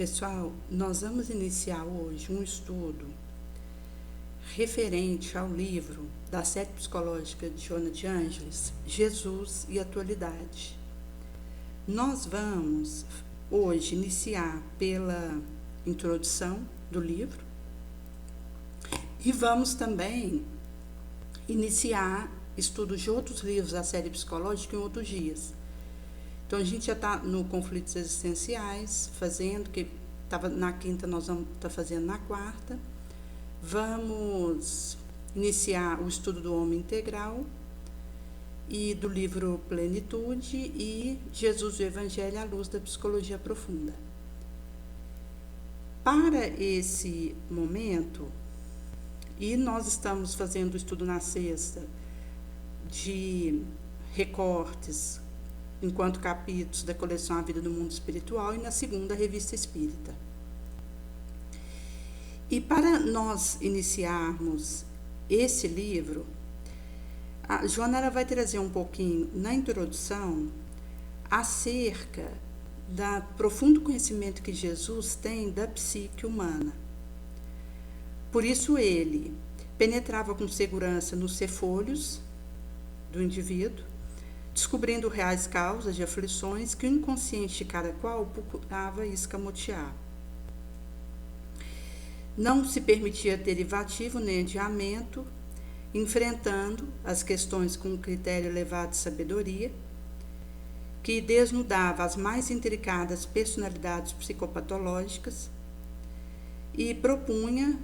Pessoal, nós vamos iniciar hoje um estudo referente ao livro da série psicológica de Joana de Ângeles, Jesus e Atualidade. Nós vamos hoje iniciar pela introdução do livro e vamos também iniciar estudos de outros livros da série psicológica em outros dias. Então, a gente já está no Conflitos Existenciais, fazendo, que estava na quinta, nós vamos estar fazendo na quarta. Vamos iniciar o estudo do Homem Integral e do livro Plenitude e Jesus e o Evangelho à luz da Psicologia Profunda. Para esse momento, e nós estamos fazendo o estudo na sexta de recortes enquanto capítulos da coleção A Vida do Mundo Espiritual, e na segunda, a Revista Espírita. E para nós iniciarmos esse livro, a Joana vai trazer um pouquinho na introdução acerca do profundo conhecimento que Jesus tem da psique humana. Por isso ele penetrava com segurança nos cefalhos do indivíduo, descobrindo reais causas de aflições que o inconsciente de cada qual procurava escamotear. Não se permitia derivativo nem adiamento, enfrentando as questões com um critério elevado de sabedoria, que desnudava as mais intricadas personalidades psicopatológicas e propunha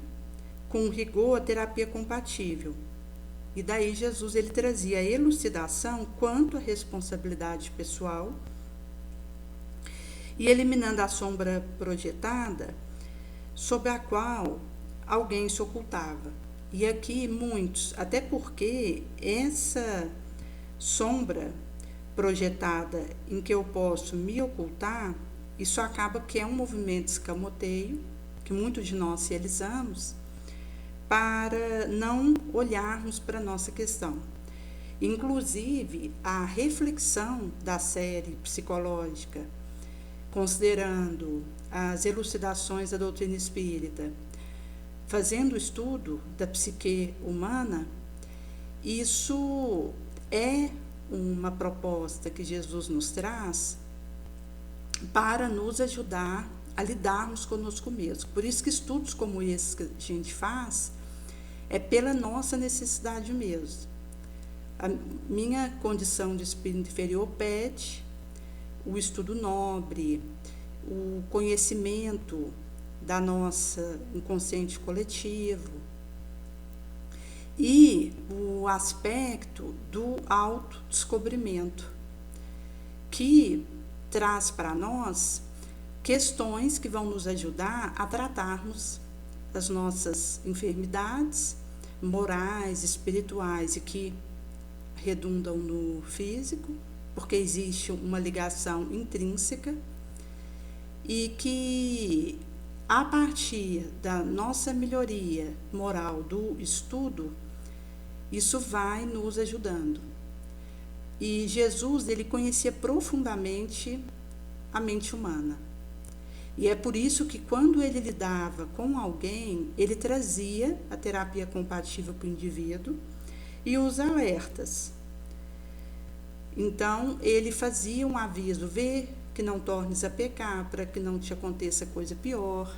com rigor a terapia compatível. E daí Jesus ele trazia a elucidação quanto à responsabilidade pessoal e eliminando a sombra projetada sobre a qual alguém se ocultava. E aqui muitos, até porque essa sombra projetada em que eu posso me ocultar, isso acaba que é um movimento de escamoteio, que muitos de nós realizamos, para não olharmos para a nossa questão. Inclusive, a reflexão da série psicológica, considerando as elucidações da doutrina espírita, fazendo o estudo da psique humana, isso é uma proposta que Jesus nos traz para nos ajudar a lidarmos conosco mesmo. Por isso que estudos como esse que a gente faz é pela nossa necessidade mesmo. A minha condição de espírito inferior pede o estudo nobre, o conhecimento da nossa inconsciente coletivo e o aspecto do autodescobrimento, que traz para nós questões que vão nos ajudar a tratarmos das nossas enfermidades morais, espirituais e que redundam no físico, porque existe uma ligação intrínseca e que a partir da nossa melhoria moral do estudo, isso vai nos ajudando. E Jesus, ele conhecia profundamente a mente humana. E é por isso que quando ele lidava com alguém, ele trazia a terapia compatível para o indivíduo e os alertas. Então, ele fazia um aviso: vê que não tornes a pecar, para que não te aconteça coisa pior.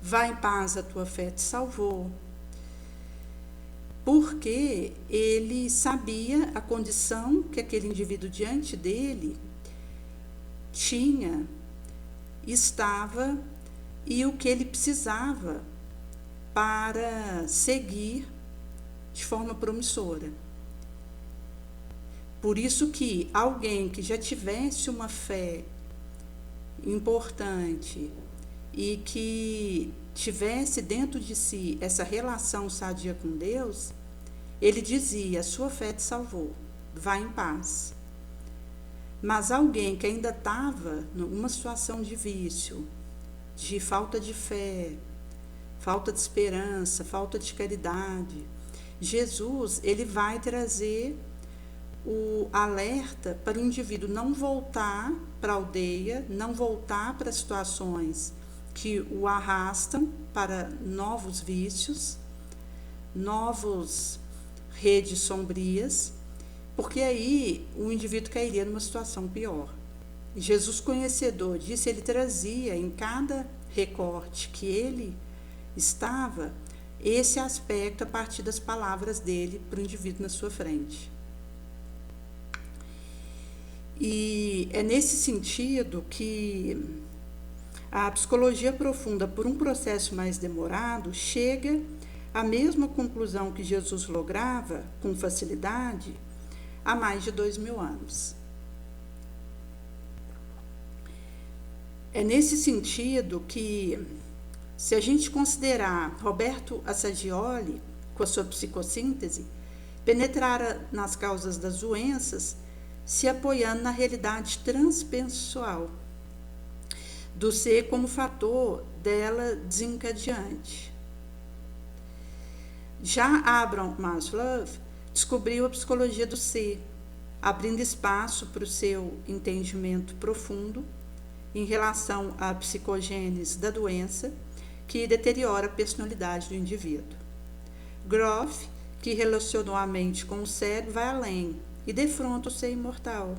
Vai em paz, a tua fé te salvou. Porque ele sabia a condição que aquele indivíduo diante dele tinha, estava e o que ele precisava para seguir de forma promissora. Por isso que alguém que já tivesse uma fé importante e que tivesse dentro de si essa relação sadia com Deus, ele dizia: a sua fé te salvou, vai em paz. Mas alguém que ainda estava numa situação de vício, de falta de fé, falta de esperança, falta de caridade, Jesus ele vai trazer o alerta para o indivíduo não voltar para a aldeia, não voltar para situações que o arrastam para novos vícios, novas redes sombrias, porque aí o indivíduo cairia numa situação pior. Jesus, conhecedor disso, ele trazia em cada recorte que ele estava esse aspecto a partir das palavras dele para o indivíduo na sua frente. E é nesse sentido que a psicologia profunda, por um processo mais demorado, chega à mesma conclusão que Jesus lograva com facilidade há mais de 2000 anos. É nesse sentido que, se a gente considerar Roberto Assagioli, com a sua psicossíntese, penetrara nas causas das doenças, se apoiando na realidade transpessoal do ser como fator dela desencadeante. Já Abraham Maslow descobriu a psicologia do ser, abrindo espaço para o seu entendimento profundo em relação à psicogênese da doença que deteriora a personalidade do indivíduo. Groff, que relacionou a mente com o cérebro, vai além e defronta o ser imortal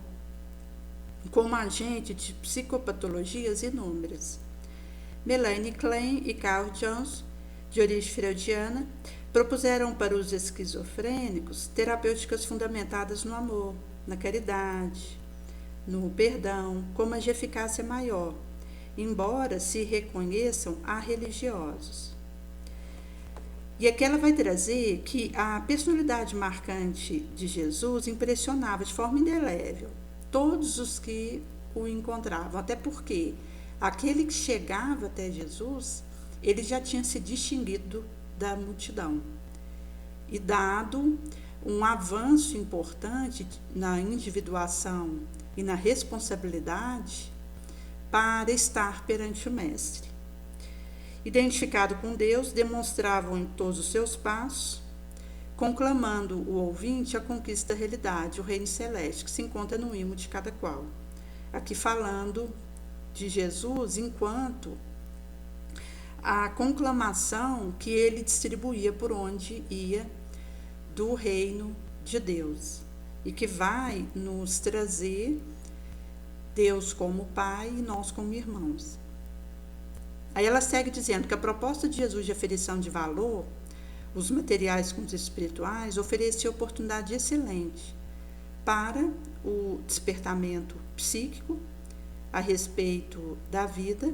como agente de psicopatologias inúmeras. Melanie Klein e Carl Jones, de origem freudiana, propuseram para os esquizofrênicos terapêuticas fundamentadas no amor, na caridade, no perdão, com uma de eficácia maior, embora se reconheçam a religiosos. E aqui ela vai trazer que a personalidade marcante de Jesus impressionava de forma indelével todos os que o encontravam, até porque aquele que chegava até Jesus, ele já tinha se distinguido da multidão e dado um avanço importante na individuação e na responsabilidade para estar perante o Mestre. Identificado com Deus, demonstravam em todos os seus passos, conclamando o ouvinte a conquista da realidade, o reino celeste, que se encontra no imo de cada qual. Aqui falando de Jesus enquanto a conclamação que ele distribuía por onde ia do reino de Deus e que vai nos trazer Deus como Pai e nós como irmãos. Aí ela segue dizendo que a proposta de Jesus de aferição de valor, os materiais com os espirituais, oferecia oportunidade excelente para o despertamento psíquico a respeito da vida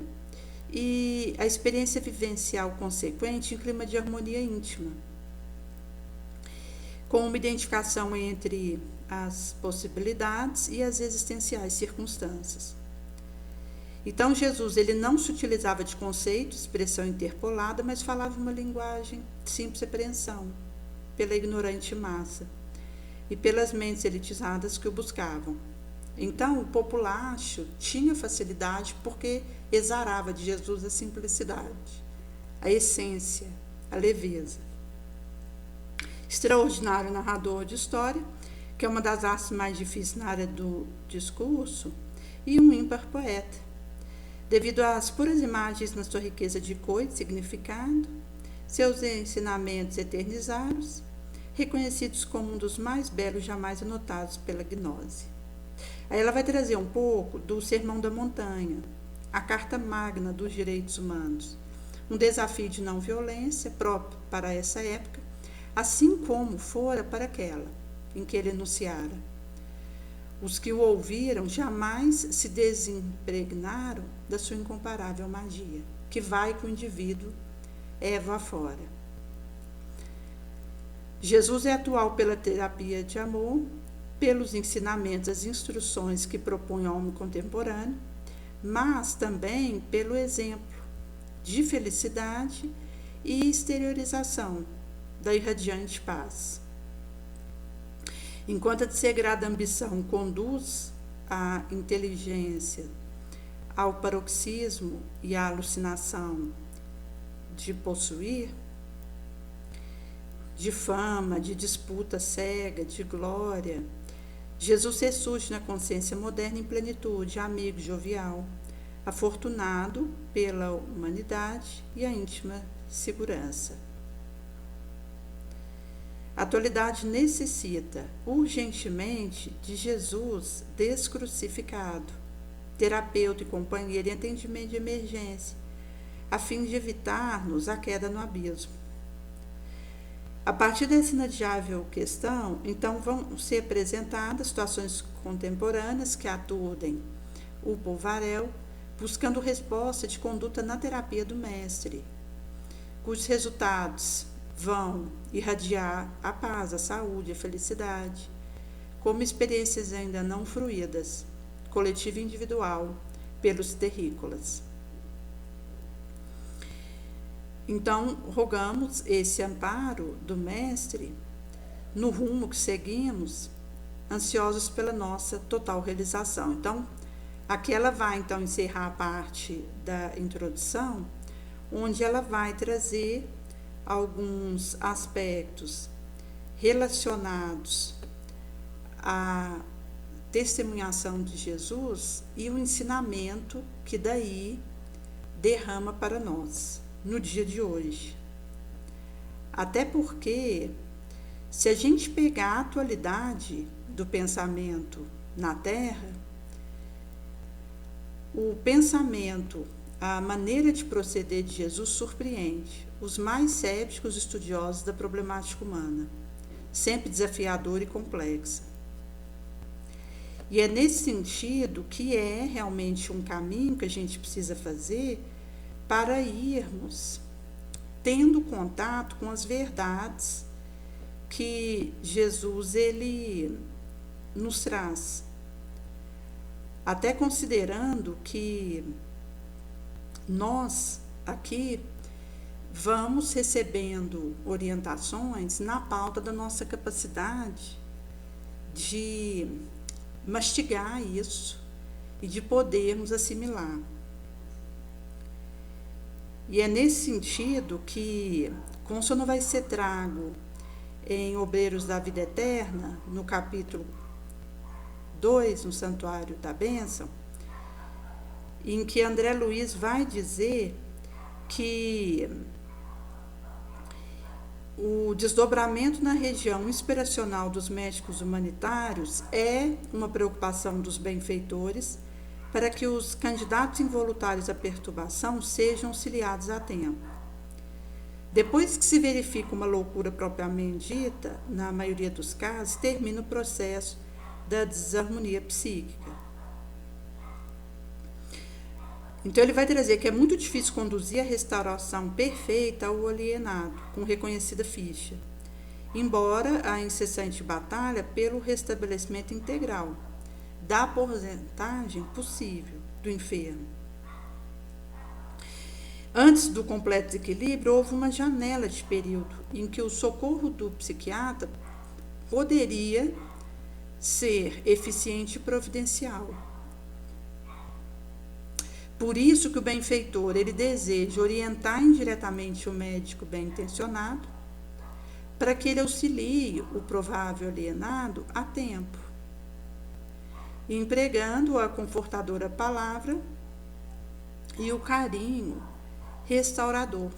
e a experiência vivencial consequente em clima de harmonia íntima, com uma identificação entre as possibilidades e as existenciais circunstâncias. Então, Jesus ele não se utilizava de conceitos, expressão interpolada, mas falava uma linguagem de simples apreensão pela ignorante massa e pelas mentes elitizadas que o buscavam. Então, o populacho tinha facilidade porque exarava de Jesus a simplicidade, a essência, a leveza. Extraordinário narrador de história, que é uma das artes mais difíceis na área do discurso, e um ímpar poeta, devido às puras imagens na sua riqueza de cor e de significado, seus ensinamentos eternizados, reconhecidos como um dos mais belos jamais anotados pela gnose. Aí ela vai trazer um pouco do Sermão da Montanha, a Carta Magna dos Direitos Humanos, um desafio de não violência próprio para essa época, assim como fora para aquela em que ele enunciara. Os que o ouviram jamais se desimpregnaram da sua incomparável magia, que vai com o indivíduo Eva afora. Jesus é atual pela terapia de amor, pelos ensinamentos, as instruções que propõe ao homem contemporâneo, mas também pelo exemplo de felicidade e exteriorização da irradiante paz. Enquanto a desregrada ambição conduz a inteligência ao paroxismo e à alucinação de possuir, de fama, de disputa cega, de glória, Jesus ressurge na consciência moderna em plenitude, amigo jovial, afortunado pela humanidade e a íntima segurança. A atualidade necessita urgentemente de Jesus descrucificado, terapeuta e companheiro em atendimento de emergência, a fim de evitar-nos a queda no abismo. A partir dessa inadiável questão, então, vão ser apresentadas situações contemporâneas que aturdem o povaréu, buscando resposta de conduta na terapia do mestre, cujos resultados vão irradiar a paz, a saúde, a felicidade, como experiências ainda não fruídas, coletiva e individual, pelos terrícolas. Então, rogamos esse amparo do Mestre no rumo que seguimos, ansiosos pela nossa total realização. Então, aqui ela vai então encerrar a parte da introdução, onde ela vai trazer alguns aspectos relacionados à testemunhação de Jesus e o ensinamento que daí derrama para nós no dia de hoje. Até porque, se a gente pegar a atualidade do pensamento na Terra, o pensamento, a maneira de proceder de Jesus surpreende os mais céticos estudiosos da problemática humana, sempre desafiadora e complexa. E é nesse sentido que é realmente um caminho que a gente precisa fazer para irmos tendo contato com as verdades que Jesus ele nos traz. Até considerando que nós aqui vamos recebendo orientações na pauta da nossa capacidade de mastigar isso e de podermos assimilar. E é nesse sentido que, consoante vai ser trago em Obreiros da Vida Eterna, no capítulo 2, no Santuário da Bênção, em que André Luiz vai dizer que o desdobramento na região inspiracional dos médicos humanitários é uma preocupação dos benfeitores para que os candidatos involuntários à perturbação sejam auxiliados a tempo. Depois que se verifica uma loucura propriamente dita, na maioria dos casos, termina o processo da desarmonia psíquica. Então, ele vai trazer que é muito difícil conduzir a restauração perfeita ao alienado, com reconhecida ficha, embora a incessante batalha pelo restabelecimento integral da porcentagem possível do enfermo. Antes do completo desequilíbrio, houve uma janela de período em que o socorro do psiquiatra poderia ser eficiente e providencial. Por isso que o benfeitor ele deseja orientar indiretamente o médico bem-intencionado para que ele auxilie o provável alienado a tempo, empregando a confortadora palavra e o carinho restaurador.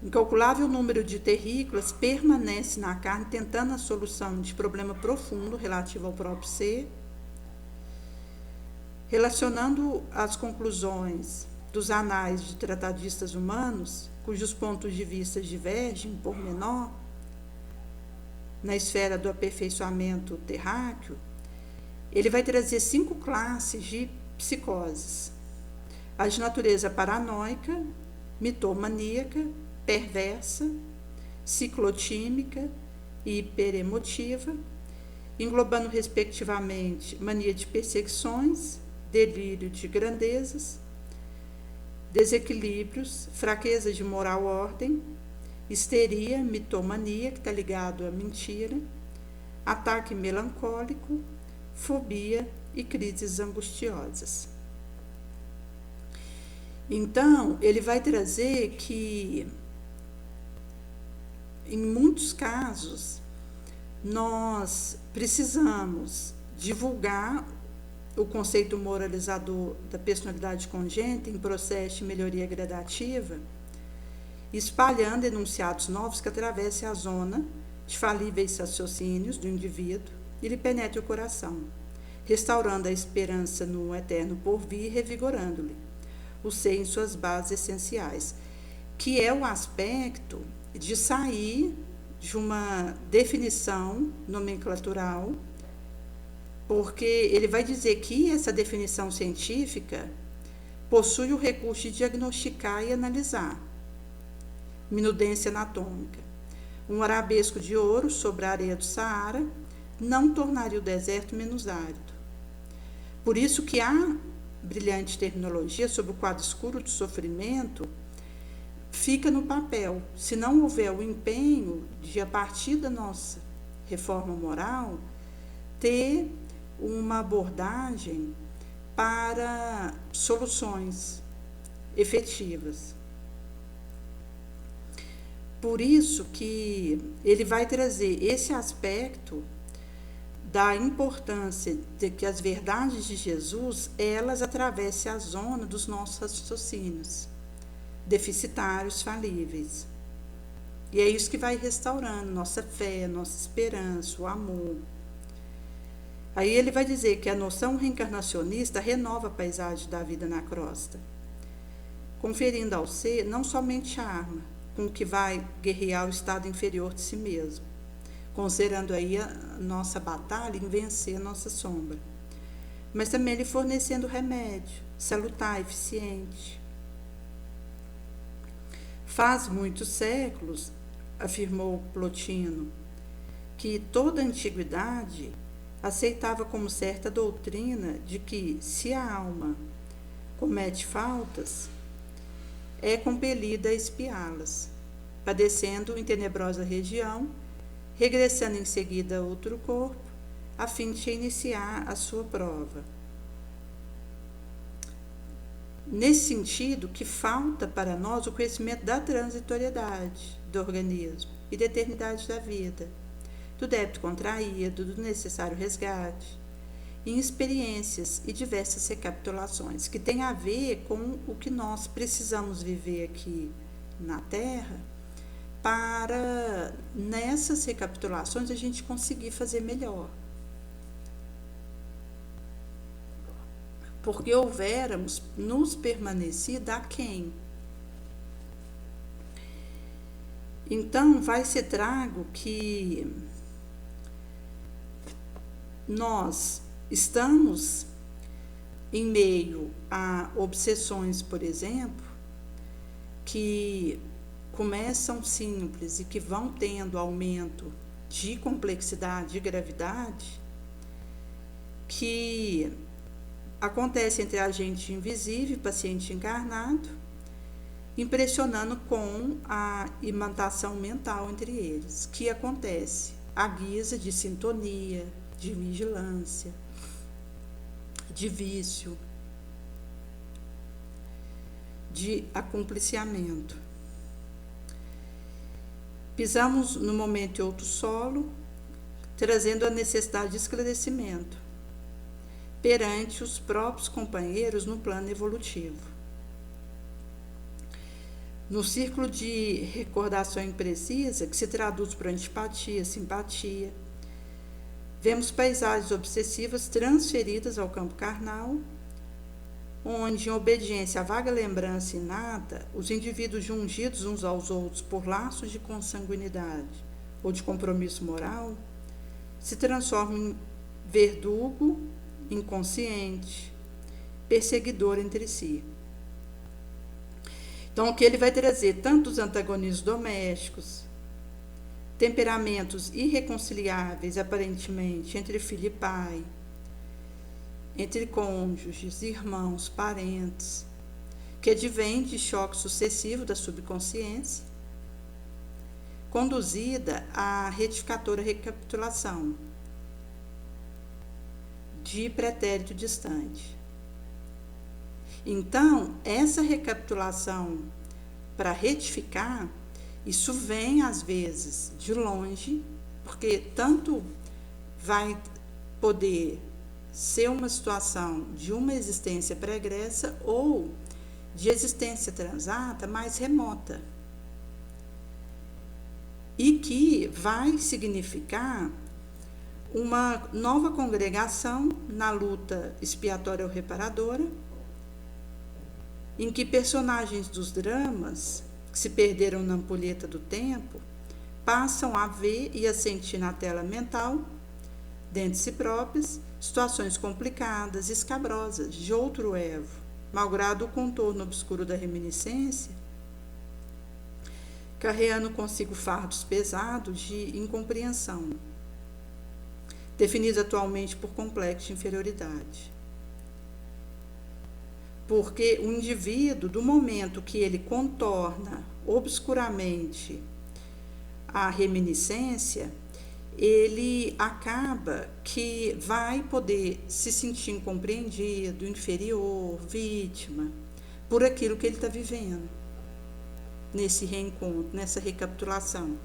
Incalculável número de terrícolas permanece na carne tentando a solução de problema profundo relativo ao próprio ser, relacionando as conclusões dos anais de tratadistas humanos, cujos pontos de vista divergem por menor, na esfera do aperfeiçoamento terráqueo, ele vai trazer 5 classes de psicoses: a de natureza paranoica, mitomaníaca, perversa, ciclotímica e hiperemotiva, englobando respectivamente mania de perseguições, delírio de grandezas, desequilíbrios, fraqueza de moral ordem, histeria, mitomania, que está ligado à mentira, ataque melancólico, fobia e crises angustiosas. Então, ele vai trazer que, em muitos casos, nós precisamos divulgar o conceito moralizador da personalidade congênita em processo de melhoria gradativa, espalhando enunciados novos que atravessem a zona de falíveis raciocínios do indivíduo e lhe penetrem o coração, restaurando a esperança no eterno porvir e revigorando-lhe o ser em suas bases essenciais, que é o aspecto de sair de uma definição nomenclatural, porque ele vai dizer que essa definição científica possui o recurso de diagnosticar e analisar minudência anatômica. Um arabesco de ouro sobre a areia do Saara não tornaria o deserto menos árido. Por isso que a brilhante terminologia sobre o quadro escuro do sofrimento fica no papel. Se não houver o empenho de, a partir da nossa reforma moral, ter uma abordagem para soluções efetivas. Por isso que ele vai trazer esse aspecto da importância de que as verdades de Jesus, elas atravessem a zona dos nossos raciocínios deficitários, falíveis. E é isso que vai restaurando nossa fé, nossa esperança, o amor. Aí ele vai dizer que a noção reencarnacionista renova a paisagem da vida na crosta, conferindo ao ser não somente a arma com que vai guerrear o estado inferior de si mesmo, considerando aí a nossa batalha em vencer a nossa sombra, mas também lhe fornecendo remédio salutar, eficiente. Faz muitos séculos, afirmou Plotino, que toda a antiguidade aceitava como certa a doutrina de que, se a alma comete faltas, é compelida a expiá-las, padecendo em tenebrosa região, regressando em seguida a outro corpo, a fim de iniciar a sua prova. Nesse sentido, que falta para nós o conhecimento da transitoriedade do organismo e da eternidade da vida, do débito contraído, do necessário resgate, em experiências e diversas recapitulações, que tem a ver com o que nós precisamos viver aqui na Terra, para nessas recapitulações a gente conseguir fazer melhor. Porque houvéramos nos permanecido aquém. Então, vai ser trago que nós estamos em meio a obsessões, por exemplo, que começam simples e que vão tendo aumento de complexidade e gravidade, que acontece entre agente invisível e paciente encarnado, impressionando com a imantação mental entre eles, que acontece à guisa de sintonia, de vigilância, de vício, de acompliciamento. Pisamos no momento em outro solo, trazendo a necessidade de esclarecimento perante os próprios companheiros no plano evolutivo. No círculo de recordação imprecisa, que se traduz por antipatia, simpatia, vemos paisagens obsessivas transferidas ao campo carnal, onde, em obediência à vaga lembrança inata, os indivíduos jungidos uns aos outros por laços de consanguinidade ou de compromisso moral, se transformam em verdugo inconsciente, perseguidor entre si. Então, o que ele vai trazer, tanto os antagonismos domésticos, temperamentos irreconciliáveis, aparentemente, entre filho e pai, entre cônjuges, irmãos, parentes, que advém de choque sucessivo da subconsciência, conduzida à retificadora recapitulação de pretérito distante. Então, essa recapitulação para retificar, isso vem às vezes de longe, porque tanto vai poder ser uma situação de uma existência pregressa ou de existência transata mais remota, e que vai significar uma nova congregação na luta expiatória ou reparadora, em que personagens dos dramas que se perderam na ampulheta do tempo passam a ver e a sentir na tela mental, dentro de si próprias, situações complicadas, escabrosas, de outro Evo, malgrado o contorno obscuro da reminiscência, carreando consigo fardos pesados de incompreensão, definidos atualmente por complexo de inferioridade. Porque o indivíduo, do momento que ele contorna obscuramente a reminiscência, ele acaba que vai poder se sentir incompreendido, inferior, vítima, por aquilo que ele está vivendo nesse reencontro, nessa recapitulação.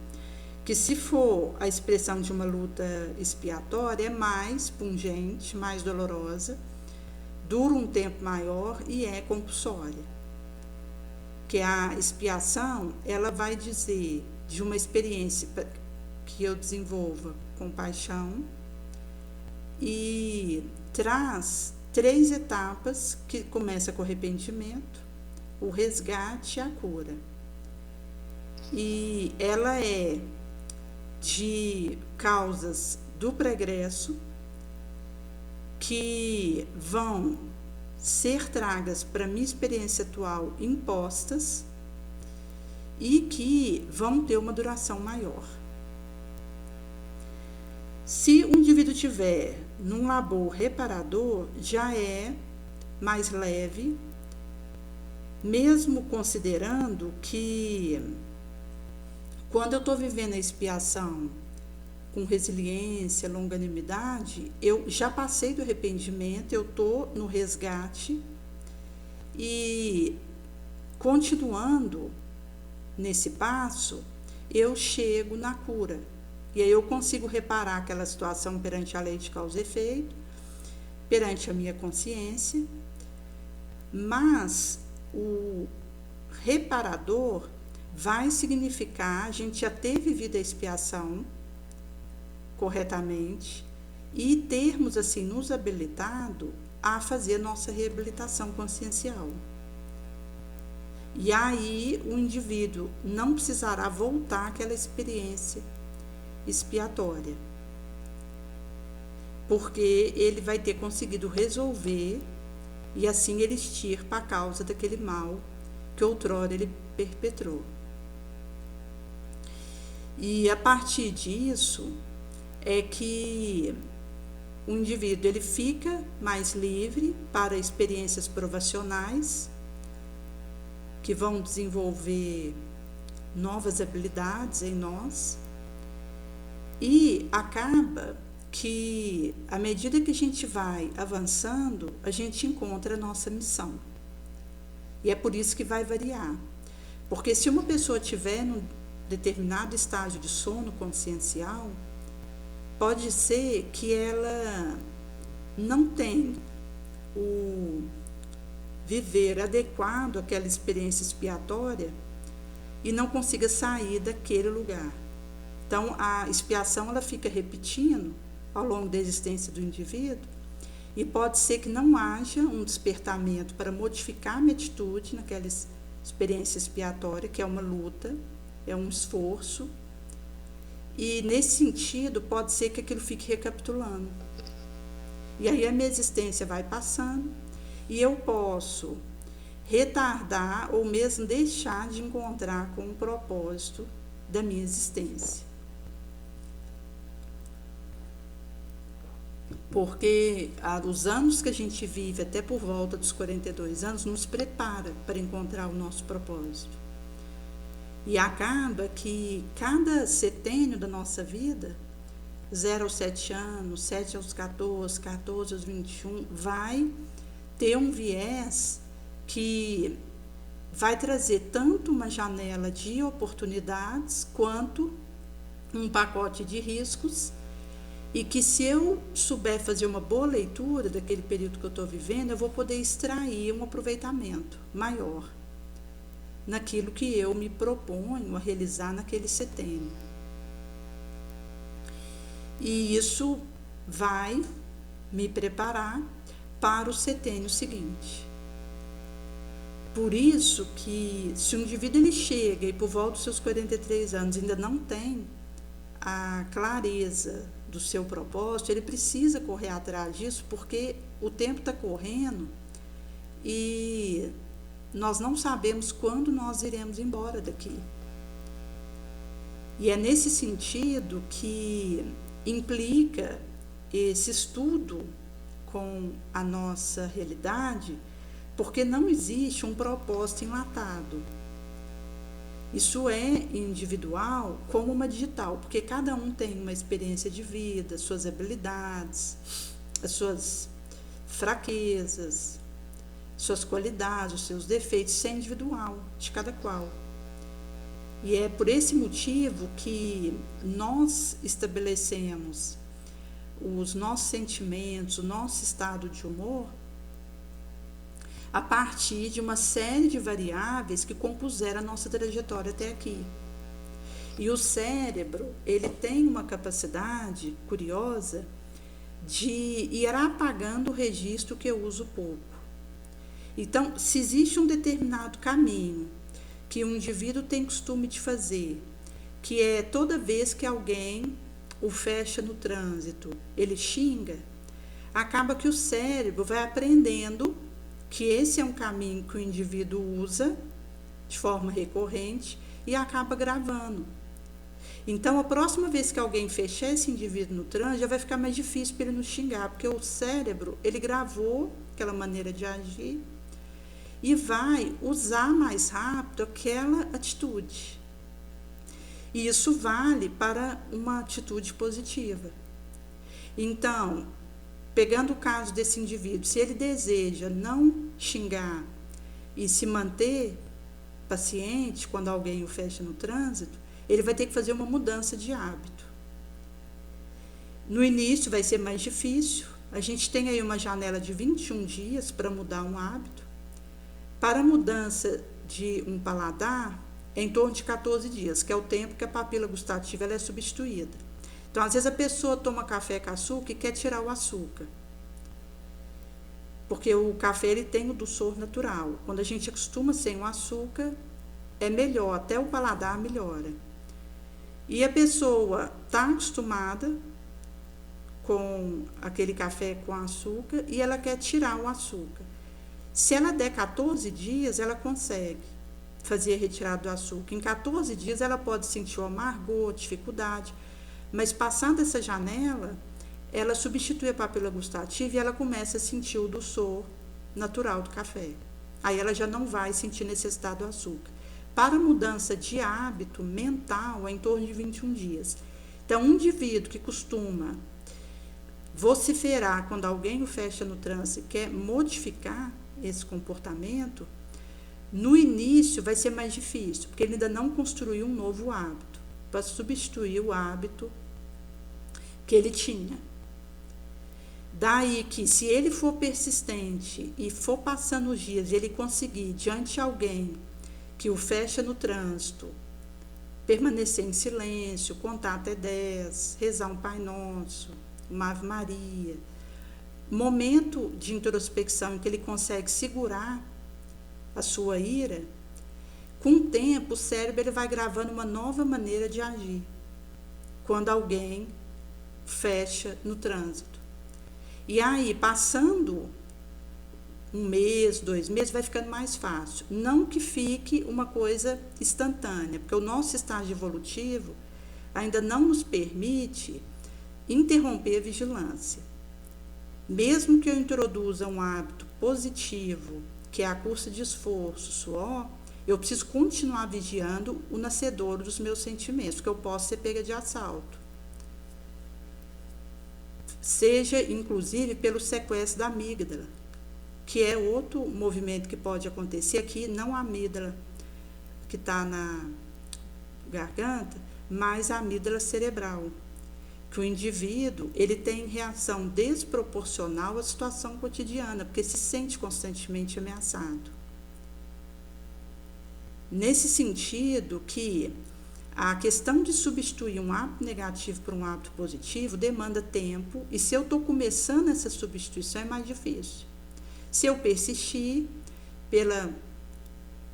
Que se for a expressão de uma luta expiatória, é mais pungente, mais dolorosa, dura um tempo maior e é compulsória. Que a expiação, ela vai dizer de uma experiência que eu desenvolva com paixão e traz 3 etapas, que começa com o arrependimento, o resgate e a cura. E ela é de causas do pregresso que vão ser tragas para minha experiência atual impostas e que vão ter uma duração maior. Se o indivíduo tiver num labor reparador, já é mais leve, mesmo considerando que quando eu estou vivendo a expiação com resiliência, longanimidade, eu já passei do arrependimento, eu estou no resgate e, continuando nesse passo, eu chego na cura. E aí eu consigo reparar aquela situação perante a lei de causa e efeito, perante a minha consciência, mas o reparador vai significar a gente já ter vivido a expiação corretamente e termos assim nos habilitado a fazer nossa reabilitação consciencial. E aí o indivíduo não precisará voltar àquela experiência expiatória, porque ele vai ter conseguido resolver e assim ele extirpa a causa daquele mal que outrora ele perpetrou. E a partir disso é que o indivíduo ele fica mais livre para experiências provacionais que vão desenvolver novas habilidades em nós, e acaba que, à medida que a gente vai avançando, a gente encontra a nossa missão. E é por isso que vai variar. Porque se uma pessoa estiver num determinado estágio de sono consciencial, pode ser que ela não tenha o viver adequado àquela experiência expiatória e não consiga sair daquele lugar. Então, a expiação ela fica repetindo ao longo da existência do indivíduo e pode ser que não haja um despertamento para modificar a minha atitude naquela experiência expiatória, que é uma luta, é um esforço, e nesse sentido pode ser que aquilo fique recapitulando. E aí a minha existência vai passando e eu posso retardar ou mesmo deixar de encontrar com o propósito da minha existência. Porque os anos que a gente vive, até por volta dos 42 anos, nos prepara para encontrar o nosso propósito. E acaba que cada setênio da nossa vida, 0 aos 7 anos, 7 aos 14, 14 aos 21, vai ter um viés que vai trazer tanto uma janela de oportunidades quanto um pacote de riscos e que, se eu souber fazer uma boa leitura daquele período que eu estou vivendo, eu vou poder extrair um aproveitamento maior naquilo que eu me proponho a realizar naquele setênio. E isso vai me preparar para o setênio seguinte. Por isso que, se o indivíduo ele chega e por volta dos seus 43 anos ainda não tem a clareza do seu propósito, ele precisa correr atrás disso, porque o tempo está correndo e nós não sabemos quando nós iremos embora daqui. E é nesse sentido que implica esse estudo com a nossa realidade, porque não existe um propósito enlatado. Isso é individual como uma digital, porque cada um tem uma experiência de vida, suas habilidades, as suas fraquezas, suas qualidades, os seus defeitos, isso é individual de cada qual. E é por esse motivo que nós estabelecemos os nossos sentimentos, o nosso estado de humor, a partir de uma série de variáveis que compuseram a nossa trajetória até aqui. E o cérebro, ele tem uma capacidade curiosa de ir apagando o registro que eu uso pouco. Então, se existe um determinado caminho que um indivíduo tem costume de fazer, que é toda vez que alguém o fecha no trânsito, ele xinga, acaba que o cérebro vai aprendendo que esse é um caminho que o indivíduo usa de forma recorrente e acaba gravando. Então, a próxima vez que alguém fechar esse indivíduo no trânsito, já vai ficar mais difícil para ele não xingar, porque o cérebro, ele gravou aquela maneira de agir e vai usar mais rápido aquela atitude. E isso vale para uma atitude positiva. Então, pegando o caso desse indivíduo, se ele deseja não xingar e se manter paciente quando alguém o fecha no trânsito, ele vai ter que fazer uma mudança de hábito. No início vai ser mais difícil, a gente tem aí uma janela de 21 dias para mudar um hábito. Para a mudança de um paladar, é em torno de 14 dias, que é o tempo que a papila gustativa ela é substituída. Então, às vezes a pessoa toma café com açúcar e quer tirar o açúcar, porque o café ele tem o dulçor natural. Quando a gente acostuma sem o açúcar, é melhor, até o paladar melhora. E a pessoa está acostumada com aquele café com açúcar e ela quer tirar o açúcar. Se ela der 14 dias, ela consegue fazer a retirada do açúcar. Em 14 dias ela pode sentir o amargor, dificuldade, mas passando essa janela, ela substitui a papila gustativa e ela começa a sentir o dulçor natural do café. Aí ela já não vai sentir necessidade do açúcar. Para a mudança de hábito mental, é em torno de 21 dias. Então, um indivíduo que costuma vociferar quando alguém o fecha no trânsito e quer modificar esse comportamento, no início vai ser mais difícil, porque ele ainda não construiu um novo hábito para substituir o hábito que ele tinha. Daí que, se ele for persistente e for passando os dias e ele conseguir, diante de alguém que o fecha no trânsito, permanecer em silêncio, contar até 10, rezar um Pai Nosso, uma Ave Maria, momento de introspecção em que ele consegue segurar a sua ira, com o tempo o cérebro ele vai gravando uma nova maneira de agir quando alguém fecha no trânsito. E aí, passando um mês, 2 meses, vai ficando mais fácil. Não que fique uma coisa instantânea, porque o nosso estágio evolutivo ainda não nos permite interromper a vigilância. Mesmo que eu introduza um hábito positivo, que é a custa de esforço, suor, eu preciso continuar vigiando o nascedouro dos meus sentimentos, porque eu posso ser pega de assalto. Seja, inclusive, pelo sequestro da amígdala, que é outro movimento que pode acontecer aqui, não a amígdala que está na garganta, mais a amígdala cerebral, que o indivíduo ele tem reação desproporcional à situação cotidiana, porque se sente constantemente ameaçado. Nesse sentido que a questão de substituir um hábito negativo por um hábito positivo demanda tempo, e se eu estou começando essa substituição é mais difícil. Se eu persistir, pela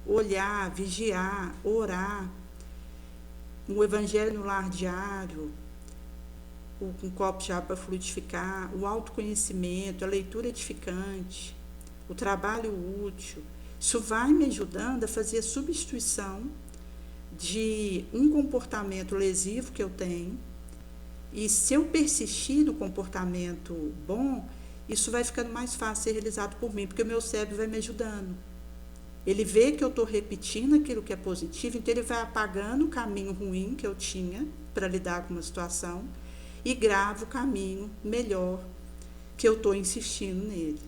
olhar, vigiar, orar, o evangelho no lar diário, um copo de água para fluidificar, o autoconhecimento, a leitura edificante, o trabalho útil, isso vai me ajudando a fazer a substituição de um comportamento lesivo que eu tenho, e se eu persistir no comportamento bom, isso vai ficando mais fácil ser realizado por mim, porque o meu cérebro vai me ajudando. Ele vê que eu estou repetindo aquilo que é positivo, então ele vai apagando o caminho ruim que eu tinha para lidar com uma situação e grava o caminho melhor que eu estou insistindo nele.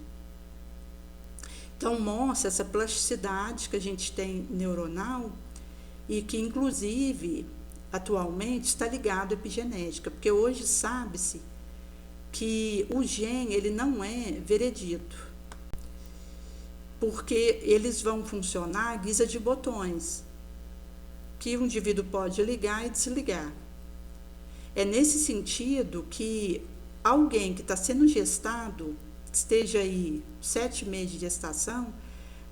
Então mostra essa plasticidade que a gente tem neuronal, e que inclusive atualmente está ligado à epigenética, porque hoje sabe-se que o gene ele não é veredito, porque eles vão funcionar à guisa de botões, que o indivíduo pode ligar e desligar. É nesse sentido que alguém que está sendo gestado, esteja aí 7 meses de gestação,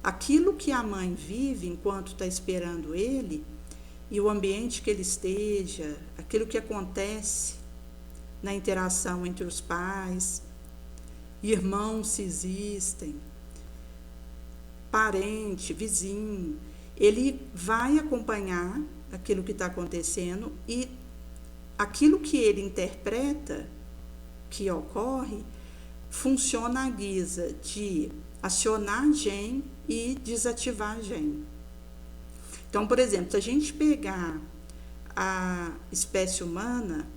aquilo que a mãe vive enquanto está esperando ele, e o ambiente que ele esteja, aquilo que acontece na interação entre os pais, irmãos se existem, parente, vizinho, ele vai acompanhar aquilo que está acontecendo, e aquilo que ele interpreta que ocorre funciona à guisa de acionar gene e desativar gene. Então, por exemplo, se a gente pegar a espécie humana,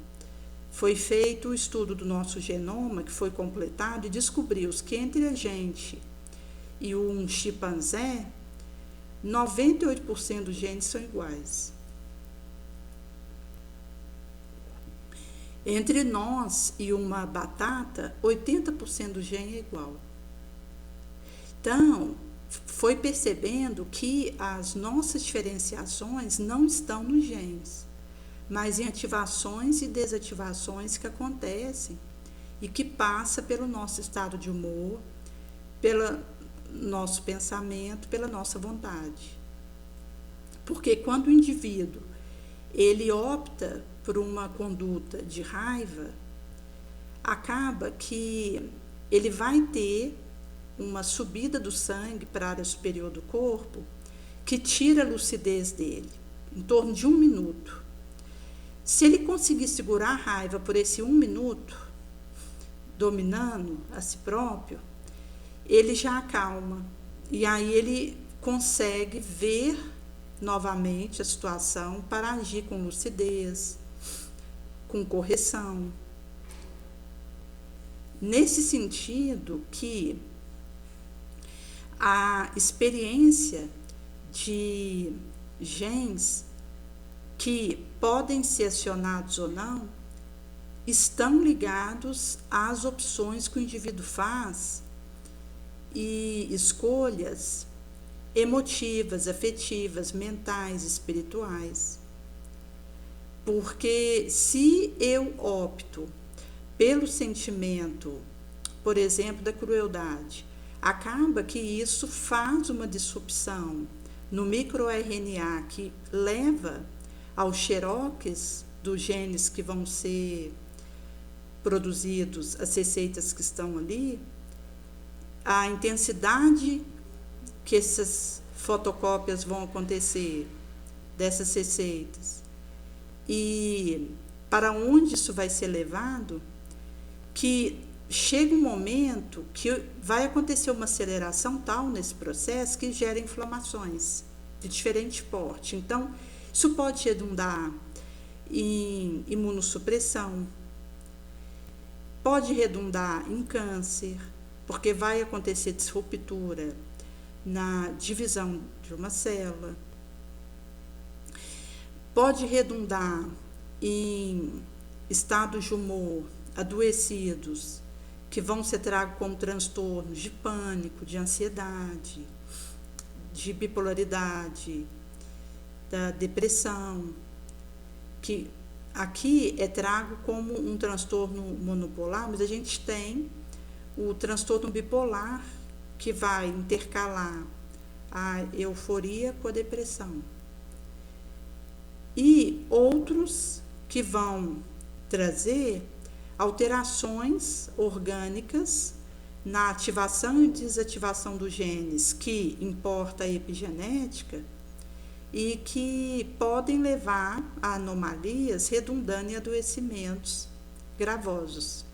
foi feito o estudo do nosso genoma, que foi completado, e descobriu-se que entre a gente e um chimpanzé, 98% dos genes são iguais. Entre nós e uma batata, 80% do gene é igual. Então, foi percebendo que as nossas diferenciações não estão nos genes, mas em ativações e desativações que acontecem e que passa pelo nosso estado de humor, pelo nosso pensamento, pela nossa vontade. Porque quando o indivíduo ele opta por uma conduta de raiva, acaba que ele vai ter uma subida do sangue para a área superior do corpo que tira a lucidez dele, em torno de 1 minuto. Se ele conseguir segurar a raiva por esse 1 minuto, dominando a si próprio, ele já acalma, e aí ele consegue ver novamente a situação para agir com lucidez, com correção. Nesse sentido que a experiência de genes que podem ser acionados ou não estão ligados às opções que o indivíduo faz e escolhas emotivas, afetivas, mentais, espirituais. Porque se eu opto pelo sentimento, por exemplo, da crueldade, acaba que isso faz uma disrupção no microRNA que leva aos xerox dos genes que vão ser produzidos, as receitas que estão ali, a intensidade que essas fotocópias vão acontecer dessas receitas e para onde isso vai ser levado, que chega um momento que vai acontecer uma aceleração tal nesse processo que gera inflamações de diferente porte. Então, isso pode redundar em imunossupressão, pode redundar em câncer, porque vai acontecer disruptura na divisão de uma célula, pode redundar em estados de humor adoecidos, que vão ser tragos como transtornos de pânico, de ansiedade, de bipolaridade, da depressão, que aqui é trago como um transtorno monopolar, mas a gente tem o transtorno bipolar, que vai intercalar a euforia com a depressão. E outros que vão trazer alterações orgânicas na ativação e desativação dos genes, que importa a epigenética, e que podem levar a anomalias redundando em adoecimentos gravosos,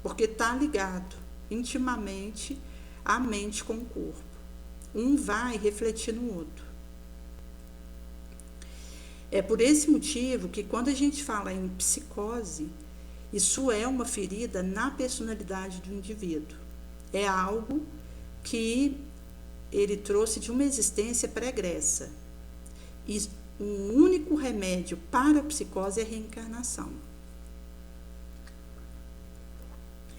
porque está ligado intimamente a mente com o corpo. Um vai refletir no outro. É por esse motivo que, quando a gente fala em psicose, isso é uma ferida na personalidade do indivíduo. É algo que ele trouxe de uma existência pregressa. E o único remédio para a psicose é a reencarnação.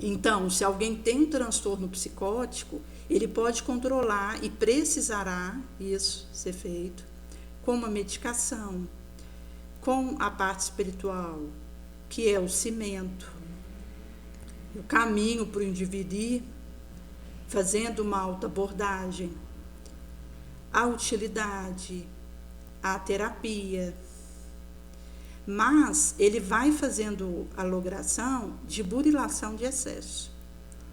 Então, se alguém tem um transtorno psicótico, ele pode controlar e precisará isso ser feito com uma medicação, com a parte espiritual, que é o cimento, o caminho para o indivíduo ir fazendo uma autoabordagem, a utilidade, a terapia. Mas ele vai fazendo a logração de burilação de excesso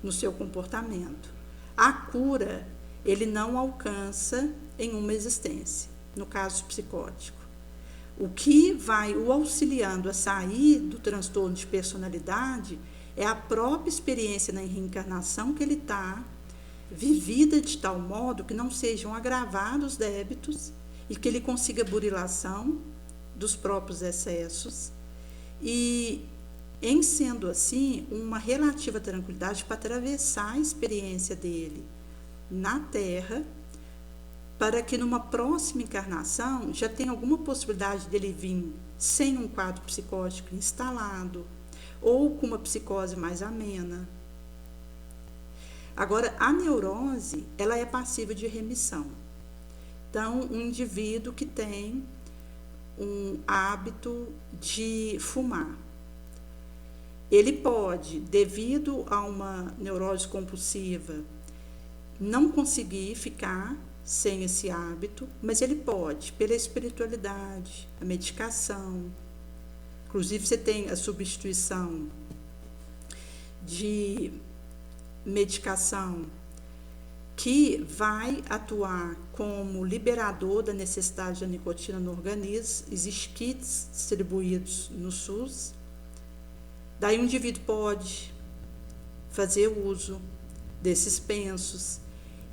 no seu comportamento. A cura ele não alcança em uma existência, no caso psicótico. O que vai o auxiliando a sair do transtorno de personalidade é a própria experiência na reencarnação que ele está vivida de tal modo que não sejam agravados débitos e que ele consiga burilação dos próprios excessos e, em sendo assim, uma relativa tranquilidade para atravessar a experiência dele na Terra, para que numa próxima encarnação já tenha alguma possibilidade dele vir sem um quadro psicótico instalado ou com uma psicose mais amena. Agora, a neurose, ela é passível de remissão. Então, um indivíduo que tem um hábito de fumar, ele pode, devido a uma neurose compulsiva, não conseguir ficar sem esse hábito, mas ele pode, pela espiritualidade, a medicação. Inclusive, você tem a substituição de medicação que vai atuar como liberador da necessidade da nicotina no organismo. Existem kits distribuídos no SUS. Daí o indivíduo pode fazer uso desses pensos.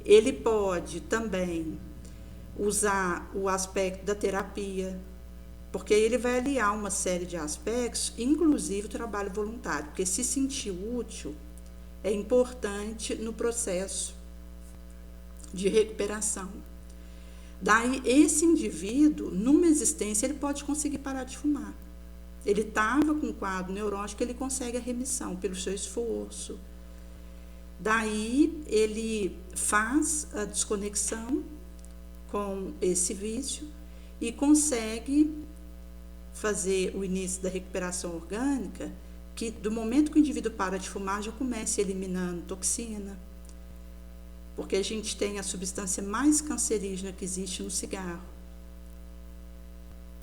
Ele pode também usar o aspecto da terapia, porque ele vai aliar uma série de aspectos, inclusive o trabalho voluntário, porque se sentir útil é importante no processo de recuperação. Daí, esse indivíduo, numa existência, ele pode conseguir parar de fumar. Ele estava com um quadro neurótico, ele consegue a remissão pelo seu esforço. Daí, ele faz a desconexão com esse vício e consegue fazer o início da recuperação orgânica, que do momento que o indivíduo para de fumar, já começa eliminando toxina, porque a gente tem a substância mais cancerígena que existe no cigarro.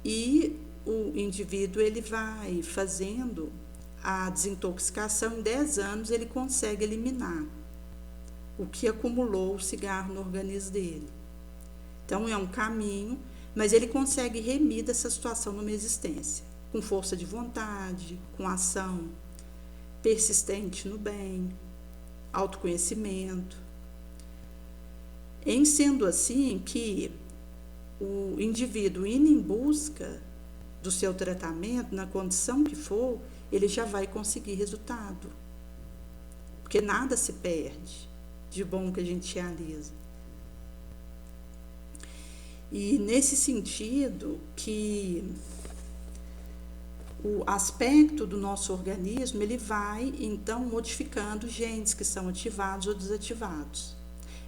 E o indivíduo ele vai fazendo a desintoxicação, em 10 anos ele consegue eliminar o que acumulou o cigarro no organismo dele. Então é um caminho, mas ele consegue remir dessa situação numa existência, com força de vontade, com ação persistente no bem, autoconhecimento. Em sendo assim que o indivíduo indo em busca do seu tratamento, na condição que for, ele já vai conseguir resultado. Porque nada se perde de bom que a gente realiza. E nesse sentido que o aspecto do nosso organismo, ele vai, então, modificando genes que são ativados ou desativados.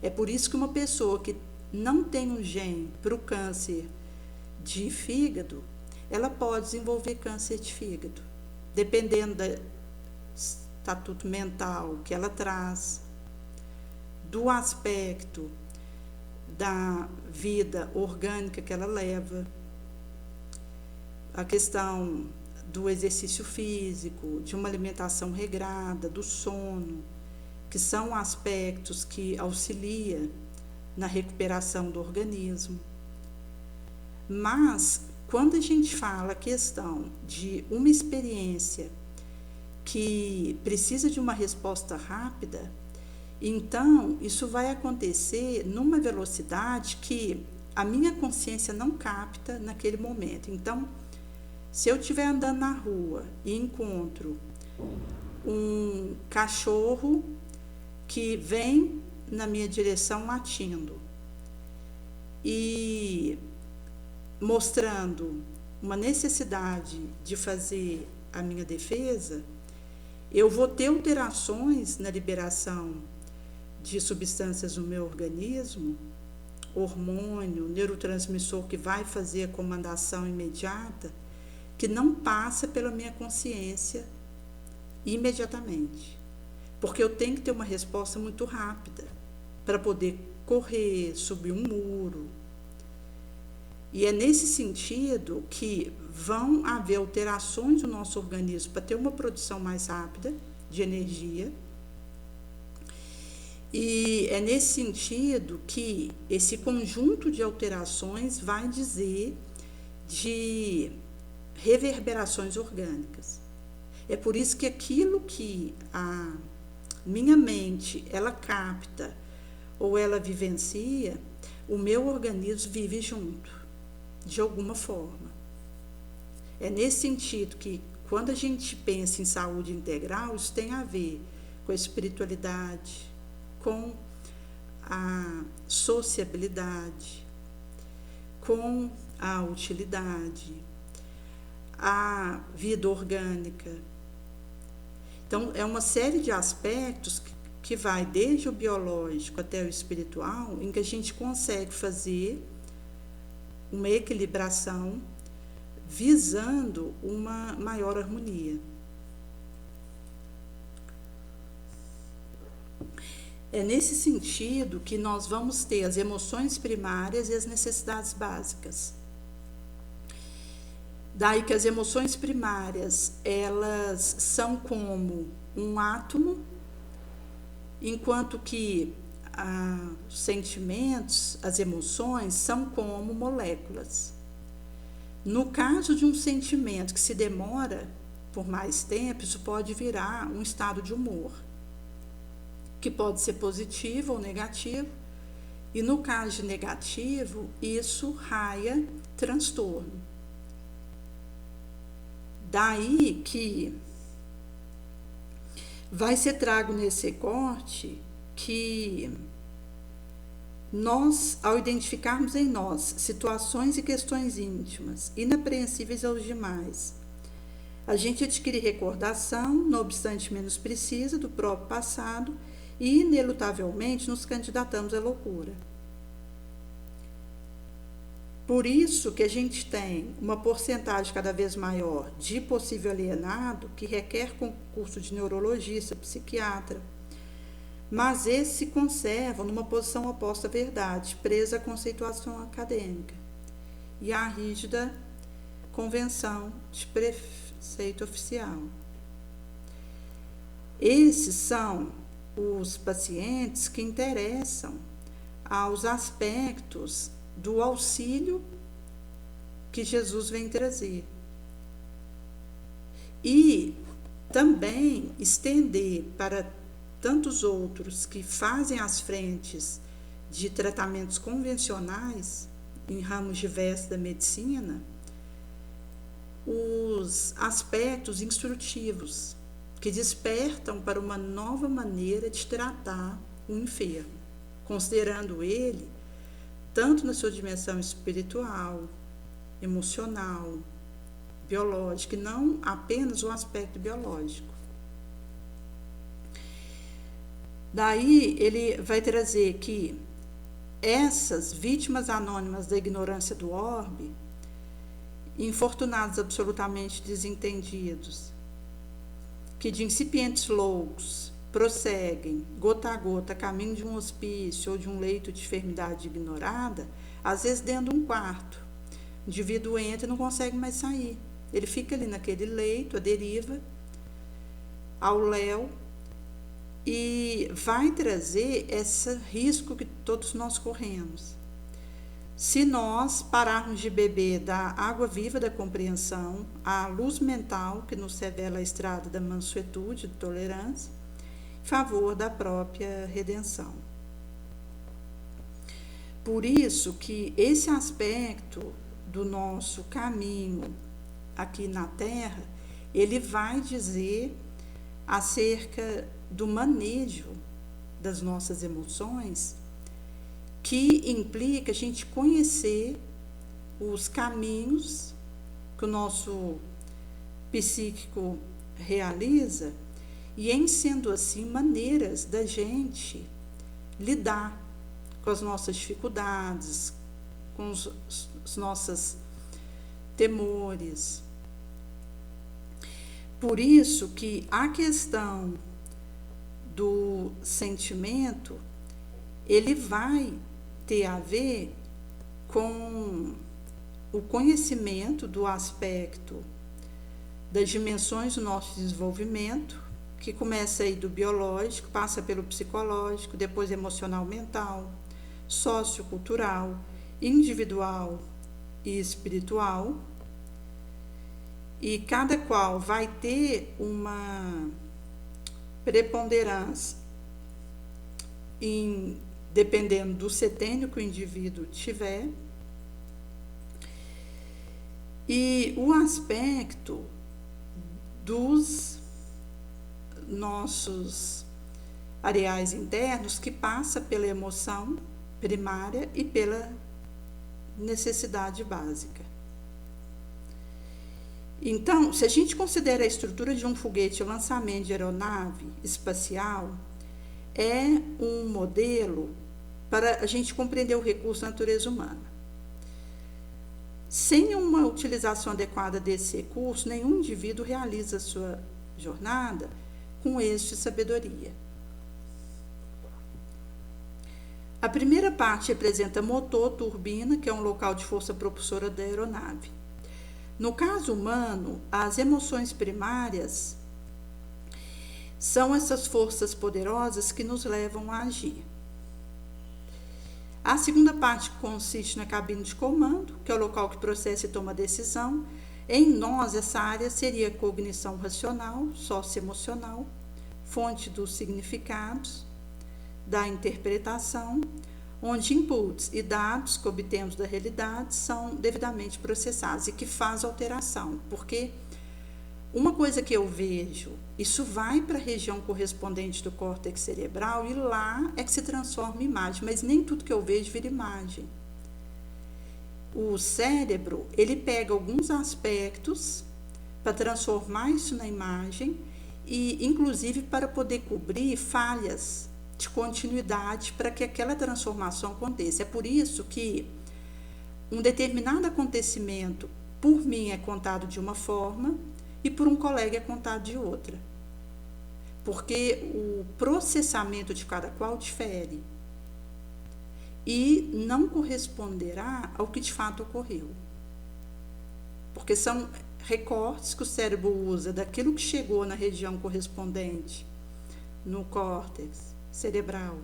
É por isso que uma pessoa que não tem um gene para o câncer de fígado, ela pode desenvolver câncer de fígado, dependendo do estatuto mental que ela traz, do aspecto da vida orgânica que ela leva, a questão do exercício físico, de uma alimentação regrada, do sono, que são aspectos que auxiliam na recuperação do organismo. Mas, quando a gente fala a questão de uma experiência que precisa de uma resposta rápida, então isso vai acontecer numa velocidade que a minha consciência não capta naquele momento. Então, se eu estiver andando na rua e encontro um cachorro que vem na minha direção latindo e mostrando uma necessidade de fazer a minha defesa, eu vou ter alterações na liberação de substâncias no meu organismo, hormônio, neurotransmissor que vai fazer a comandação imediata, que não passa pela minha consciência imediatamente. Porque eu tenho que ter uma resposta muito rápida para poder correr, subir um muro. E é nesse sentido que vão haver alterações no nosso organismo para ter uma produção mais rápida de energia. E é nesse sentido que esse conjunto de alterações vai dizer de reverberações orgânicas. É por isso que aquilo que a minha mente ela capta ou ela vivencia, o meu organismo vive junto, de alguma forma. É nesse sentido que, quando a gente pensa em saúde integral, isso tem a ver com a espiritualidade, com a sociabilidade, com a utilidade, a vida orgânica. Então, é uma série de aspectos que vai desde o biológico até o espiritual, em que a gente consegue fazer uma equilibração visando uma maior harmonia. É nesse sentido que nós vamos ter as emoções primárias e as necessidades básicas. Daí que as emoções primárias, elas são como um átomo, enquanto que os sentimentos, as emoções, são como moléculas. No caso de um sentimento que se demora por mais tempo, isso pode virar um estado de humor, que pode ser positivo ou negativo, e no caso de negativo, isso raia transtorno. Daí que vai ser trago nesse recorte que nós, ao identificarmos em nós situações e questões íntimas, inapreensíveis aos demais, a gente adquire recordação, não obstante menos precisa, do próprio passado e, inelutavelmente, nos candidatamos à loucura. Por isso que a gente tem uma porcentagem cada vez maior de possível alienado que requer concurso de neurologista, psiquiatra, mas esses se conservam numa posição oposta à verdade, presa à conceituação acadêmica e à rígida convenção de preceito oficial. Esses são os pacientes que interessam aos aspectos do auxílio que Jesus vem trazer. E também estender para tantos outros que fazem as frentes de tratamentos convencionais em ramos diversos da medicina, os aspectos instrutivos que despertam para uma nova maneira de tratar o enfermo, considerando ele tanto na sua dimensão espiritual, emocional, biológica e não apenas o aspecto biológico. Daí ele vai trazer que essas vítimas anônimas da ignorância do orbe, infortunados absolutamente desentendidos, que de incipientes loucos prosseguem, gota a gota, a caminho de um hospício ou de um leito de enfermidade ignorada, às vezes dentro de um quarto. O indivíduo entra e não consegue mais sair. Ele fica ali naquele leito, à deriva, ao léu, e vai trazer esse risco que todos nós corremos. Se nós pararmos de beber da água viva da compreensão, a luz mental que nos revela a estrada da mansuetude, de tolerância, em favor da própria redenção. Por isso que esse aspecto do nosso caminho aqui na Terra, ele vai dizer acerca do manejo das nossas emoções, que implica a gente conhecer os caminhos que o nosso psíquico realiza e, em sendo assim, maneiras da gente lidar com as nossas dificuldades, com os nossos temores. Por isso que a questão do sentimento, ele vai ter a ver com o conhecimento do aspecto das dimensões do nosso desenvolvimento, que começa aí do biológico, passa pelo psicológico, depois emocional, mental, sociocultural, individual e espiritual, e cada qual vai ter uma preponderância dependendo do setênio que o indivíduo tiver, e o aspecto dos nossos areais internos, que passa pela emoção primária e pela necessidade básica. Então, se a gente considera a estrutura de um foguete o lançamento de aeronave espacial, é um modelo para a gente compreender o recurso da natureza humana. Sem uma utilização adequada desse recurso, nenhum indivíduo realiza a sua jornada com êxito e sabedoria. A primeira parte representa motor, turbina, que é um local de força propulsora da aeronave. No caso humano, as emoções primárias são essas forças poderosas que nos levam a agir. A segunda parte consiste na cabine de comando, que é o local que processa e toma decisão. Em nós, essa área seria a cognição racional, socioemocional, fonte dos significados, da interpretação, onde inputs e dados que obtemos da realidade são devidamente processados e que faz alteração, porque uma coisa que eu vejo, isso vai para a região correspondente do córtex cerebral e lá é que se transforma em imagem, mas nem tudo que eu vejo vira imagem. O cérebro, ele pega alguns aspectos para transformar isso na imagem e, inclusive, para poder cobrir falhas de continuidade para que aquela transformação aconteça. É por isso que um determinado acontecimento, por mim, é contado de uma forma e por um colega é contado de outra. Porque o processamento de cada qual difere e não corresponderá ao que de fato ocorreu. Porque são recortes que o cérebro usa daquilo que chegou na região correspondente, no córtex cerebral,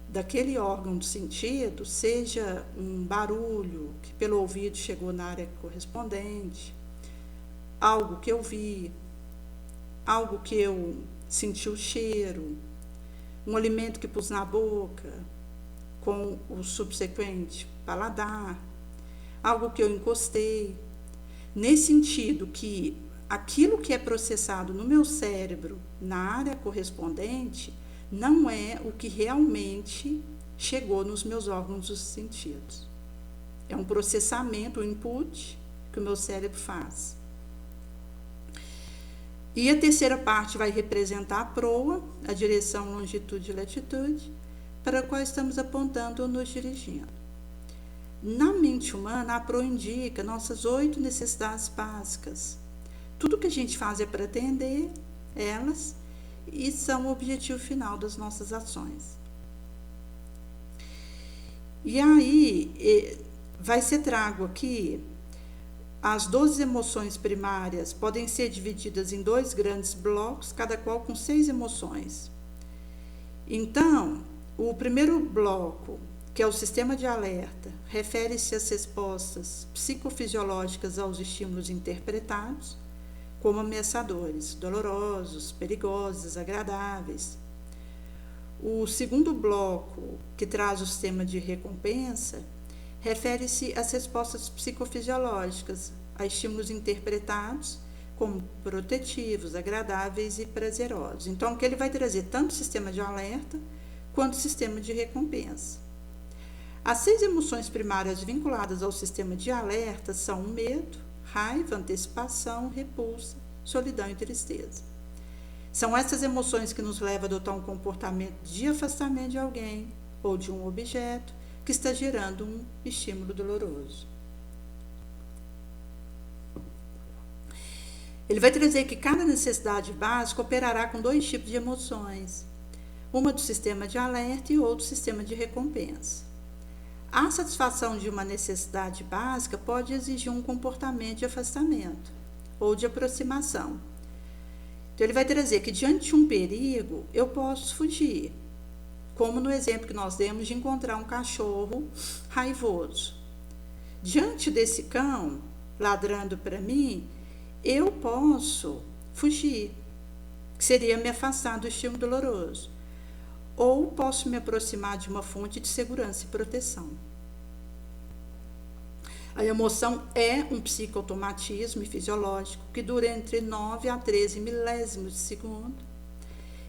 daquele órgão do sentido, seja um barulho que pelo ouvido chegou na área correspondente, algo que eu vi, algo que eu senti o cheiro, um alimento que pus na boca, com o subsequente paladar, algo que eu encostei, nesse sentido que aquilo que é processado no meu cérebro, na área correspondente, não é o que realmente chegou nos meus órgãos dos sentidos. É um processamento, um input, que que o meu cérebro faz. E a terceira parte vai representar a proa, a direção, longitude e latitude, para a qual estamos apontando ou nos dirigindo. Na mente humana, a proa indica nossas 8 necessidades básicas. Tudo que a gente faz é para atender elas e são o objetivo final das nossas ações. E aí, vai ser trago aqui, as 12 emoções primárias podem ser divididas em 2 grandes blocos, cada qual com 6 emoções. Então, o primeiro bloco, que é o sistema de alerta, refere-se às respostas psicofisiológicas aos estímulos interpretados, como ameaçadores, dolorosos, perigosos, desagradáveis. O segundo bloco, que traz o sistema de recompensa, refere-se às respostas psicofisiológicas a estímulos interpretados como protetivos, agradáveis e prazerosos. Então, que ele vai trazer tanto o sistema de alerta quanto o sistema de recompensa. As 6 emoções primárias vinculadas ao sistema de alerta são o medo, raiva, antecipação, repulsa, solidão e tristeza. São essas emoções que nos levam a adotar um comportamento de afastamento de alguém ou de um objeto que está gerando um estímulo doloroso. Ele vai trazer que cada necessidade básica operará com 2 tipos de emoções, uma do sistema de alerta e outra do sistema de recompensa. A satisfação de uma necessidade básica pode exigir um comportamento de afastamento ou de aproximação. Então, ele vai trazer que diante de um perigo, eu posso fugir, como no exemplo que nós demos de encontrar um cachorro raivoso. Diante desse cão ladrando para mim, eu posso fugir, que seria me afastar do estímulo doloroso. Ou posso me aproximar de uma fonte de segurança e proteção. A emoção é um psicoautomatismo fisiológico que dura entre 9 a 13 milésimos de segundo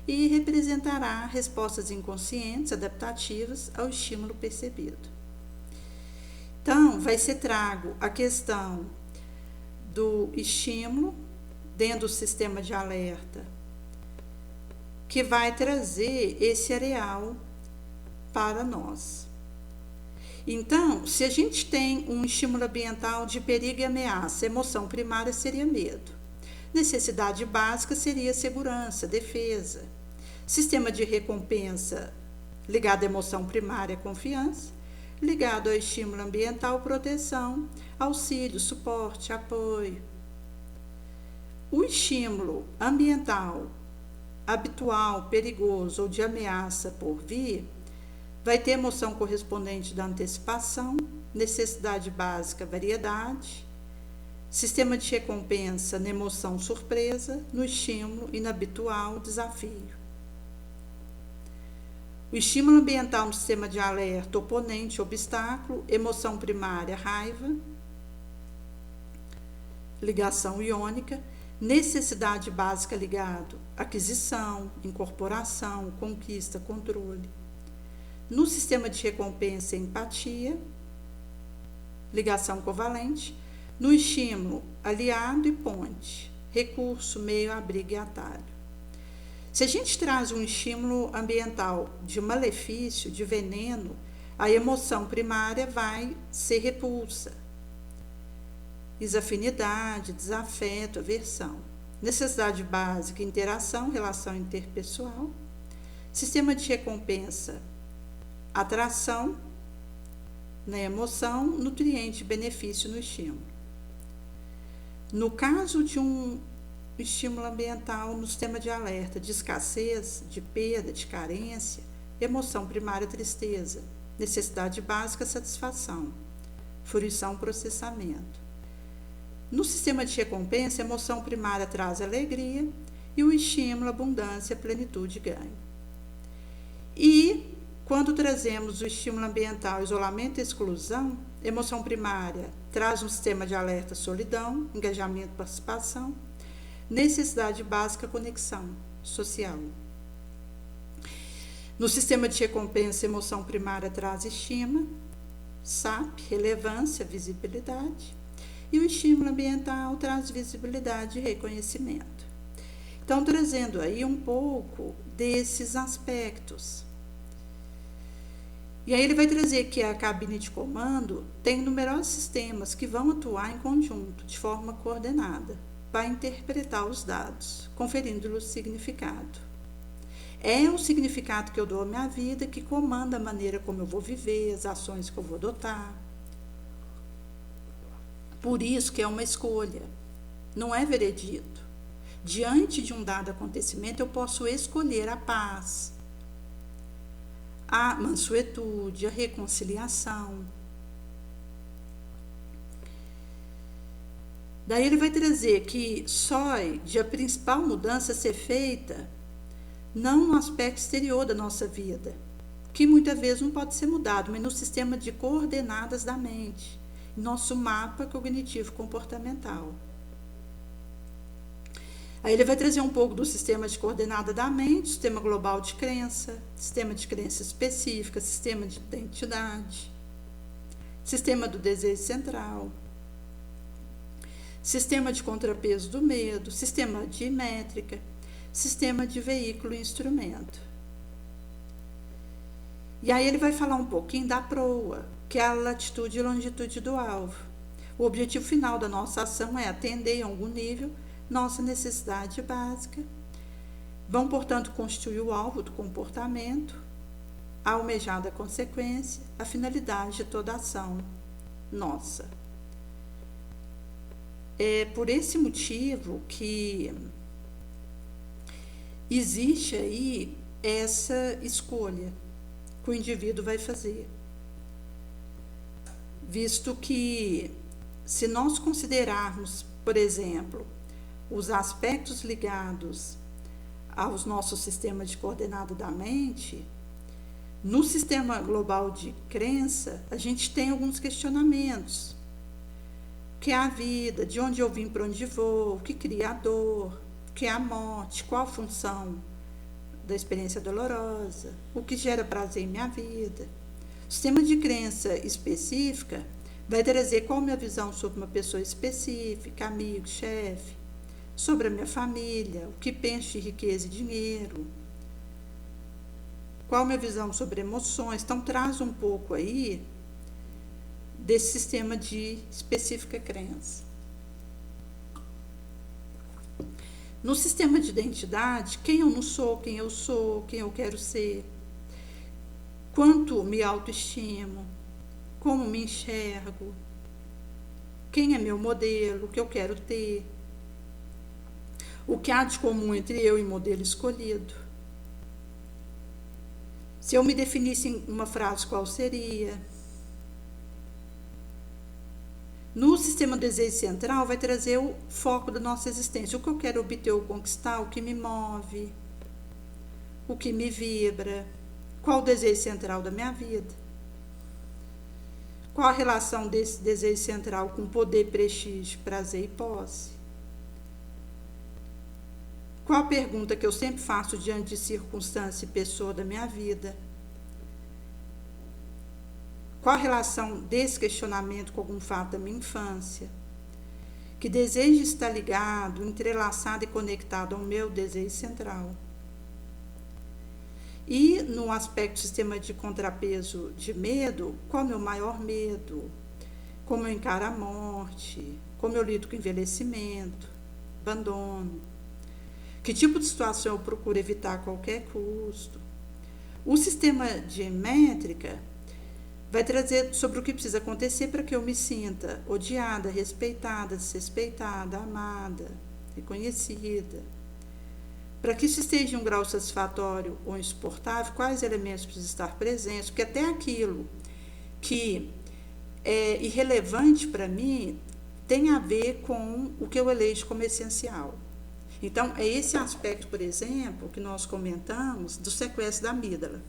e representará respostas inconscientes adaptativas ao estímulo percebido. Então, vai ser trago a questão do estímulo dentro do sistema de alerta, que vai trazer esse areal para nós. Então, se a gente tem um estímulo ambiental de perigo e ameaça, emoção primária seria medo. Necessidade básica seria segurança, defesa. Sistema de recompensa ligado à emoção primária, confiança. Ligado ao estímulo ambiental, proteção, auxílio, suporte, apoio. O estímulo ambiental habitual, perigoso ou de ameaça por vir, vai ter emoção correspondente da antecipação, necessidade básica, variedade, sistema de recompensa na emoção surpresa, no estímulo inabitual, desafio. O estímulo ambiental no sistema de alerta, oponente, obstáculo, emoção primária, raiva, ligação iônica, necessidade básica ligado, aquisição, incorporação, conquista, controle. No sistema de recompensa, empatia, ligação covalente. No estímulo, aliado e ponte, recurso, meio, abrigo e atalho. Se a gente traz um estímulo ambiental de malefício, de veneno, a emoção primária vai ser repulsa, desafinidade, desafeto, aversão. Necessidade básica, interação, relação interpessoal. Sistema de recompensa, atração na emoção, nutriente, benefício no estímulo. No caso de um estímulo ambiental no sistema de alerta, de escassez, de perda, de carência, emoção primária, tristeza. Necessidade básica, satisfação. Fruição, processamento. No sistema de recompensa, a emoção primária traz alegria e o estímulo, abundância, plenitude e ganho. E quando trazemos o estímulo ambiental, isolamento e exclusão, emoção primária traz um sistema de alerta, solidão, engajamento, participação, necessidade básica, conexão social. No sistema de recompensa, emoção primária traz estima, SAP, relevância, visibilidade. E o estímulo ambiental traz visibilidade e reconhecimento. Então, trazendo aí um pouco desses aspectos. E aí ele vai trazer que a cabine de comando tem numerosos sistemas que vão atuar em conjunto, de forma coordenada, para interpretar os dados, conferindo-lhes significado. É o significado que eu dou à minha vida que comanda a maneira como eu vou viver, as ações que eu vou adotar. Por isso que é uma escolha, não é veredito. Diante de um dado acontecimento, eu posso escolher a paz, a mansuetude, a reconciliação. Daí ele vai trazer que só a principal mudança ser feita não no aspecto exterior da nossa vida, que muitas vezes não pode ser mudado, mas no sistema de coordenadas da mente, nosso mapa cognitivo comportamental. Aí ele vai trazer um pouco do sistema de coordenada da mente, sistema global de crença, sistema de crença específica, sistema de identidade, sistema do desejo central, sistema de contrapeso do medo, sistema de métrica, sistema de veículo e instrumento. E aí ele vai falar um pouquinho da proa, que é a latitude e longitude do alvo. O objetivo final da nossa ação é atender em algum nível nossa necessidade básica. Vão, portanto, constituir o alvo do comportamento, a almejada consequência, a finalidade de toda ação nossa. É por esse motivo que existe aí essa escolha que o indivíduo vai fazer. Visto que, se nós considerarmos, por exemplo, os aspectos ligados aos nossos sistemas de coordenada da mente, no sistema global de crença, a gente tem alguns questionamentos. O que é a vida? De onde eu vim, para onde vou? O que cria a dor? O que é a morte? Qual a função da experiência dolorosa? O que gera prazer em minha vida? O sistema de crença específica vai trazer qual a minha visão sobre uma pessoa específica, amigo, chefe, sobre a minha família, o que penso de riqueza e dinheiro, qual a minha visão sobre emoções. Então, traz um pouco aí desse sistema de específica crença. No sistema de identidade, quem eu não sou, quem eu sou, quem eu quero ser, quanto me autoestimo, como me enxergo, quem é meu modelo, o que eu quero ter, o que há de comum entre eu e o modelo escolhido. Se eu me definisse em uma frase, qual seria? No sistema do desejo central, vai trazer o foco da nossa existência. O que eu quero obter ou conquistar, o que me move, o que me vibra, qual o desejo central da minha vida. Qual a relação desse desejo central com poder, prestígio, prazer e posse? Qual a pergunta que eu sempre faço diante de circunstância e pessoa da minha vida? Qual a relação desse questionamento com algum fato da minha infância? Que desejo está ligado, entrelaçado e conectado ao meu desejo central? E no aspecto sistema de contrapeso de medo, qual é o meu maior medo? Como eu encaro a morte? Como eu lido com o envelhecimento, abandono? Que tipo de situação eu procuro evitar a qualquer custo? O sistema de métrica vai trazer sobre o que precisa acontecer para que eu me sinta odiada, respeitada, desrespeitada, amada, reconhecida. Para que isso esteja em um grau satisfatório ou insuportável, quais elementos precisam estar presentes, porque até aquilo que é irrelevante para mim tem a ver com o que eu elejo como essencial. Então, é esse aspecto, por exemplo, que nós comentamos do sequestro da amígdala.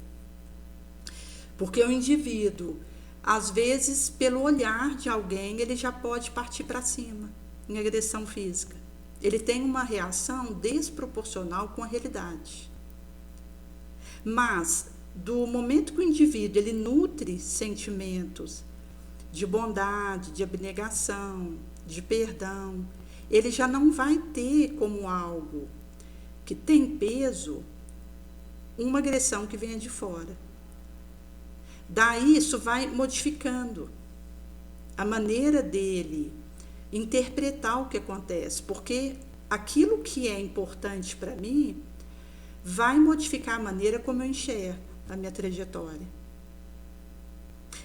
Porque o indivíduo, às vezes, pelo olhar de alguém, ele já pode partir para cima, em agressão física. Ele tem uma reação desproporcional com a realidade. Mas, do momento que o indivíduo ele nutre sentimentos de bondade, de abnegação, de perdão, ele já não vai ter como algo que tem peso uma agressão que venha de fora. Daí isso vai modificando a maneira dele interpretar o que acontece, porque aquilo que é importante para mim vai modificar a maneira como eu enxergo a minha trajetória.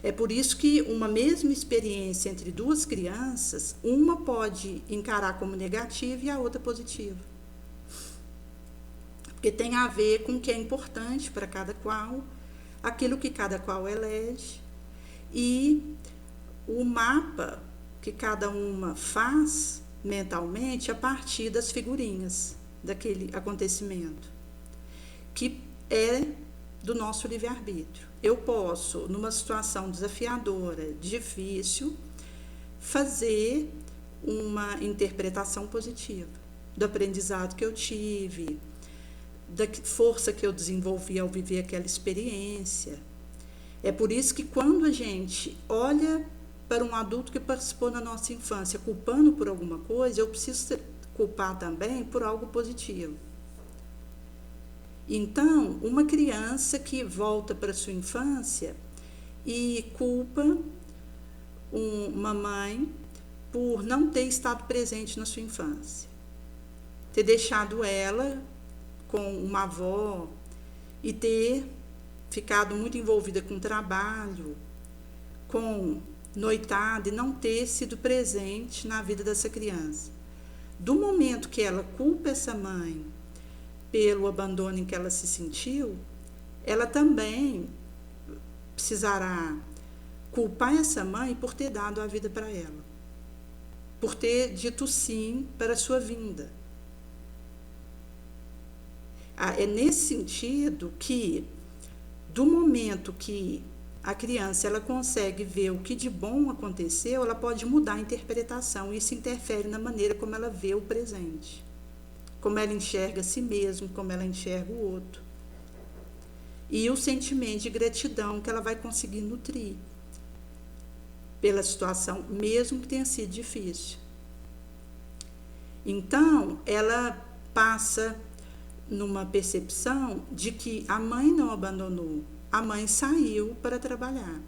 É por isso que uma mesma experiência entre duas crianças, uma pode encarar como negativa e a outra positiva. Porque tem a ver com o que é importante para cada qual, aquilo que cada qual elege e o mapa que cada uma faz mentalmente a partir das figurinhas daquele acontecimento, que é do nosso livre-arbítrio. Eu posso, numa situação desafiadora, difícil, fazer uma interpretação positiva do aprendizado que eu tive, da força que eu desenvolvi ao viver aquela experiência. É por isso que quando a gente olha para um adulto que participou na nossa infância culpando por alguma coisa, eu preciso culpar também por algo positivo. Então, uma criança que volta para sua infância e culpa uma mãe por não ter estado presente na sua infância, ter deixado ela com uma avó e ter ficado muito envolvida com trabalho, com noitada e não ter sido presente na vida dessa criança. Do momento que ela culpa essa mãe pelo abandono em que ela se sentiu, ela também precisará culpar essa mãe por ter dado a vida para ela, por ter dito sim para a sua vinda. É nesse sentido que, do momento que a criança ela consegue ver o que de bom aconteceu, ela pode mudar a interpretação, e isso interfere na maneira como ela vê o presente, como ela enxerga a si mesma, como ela enxerga o outro. E o sentimento de gratidão que ela vai conseguir nutrir pela situação, mesmo que tenha sido difícil. Então, ela passa numa percepção de que a mãe não abandonou, a mãe saiu para trabalhar.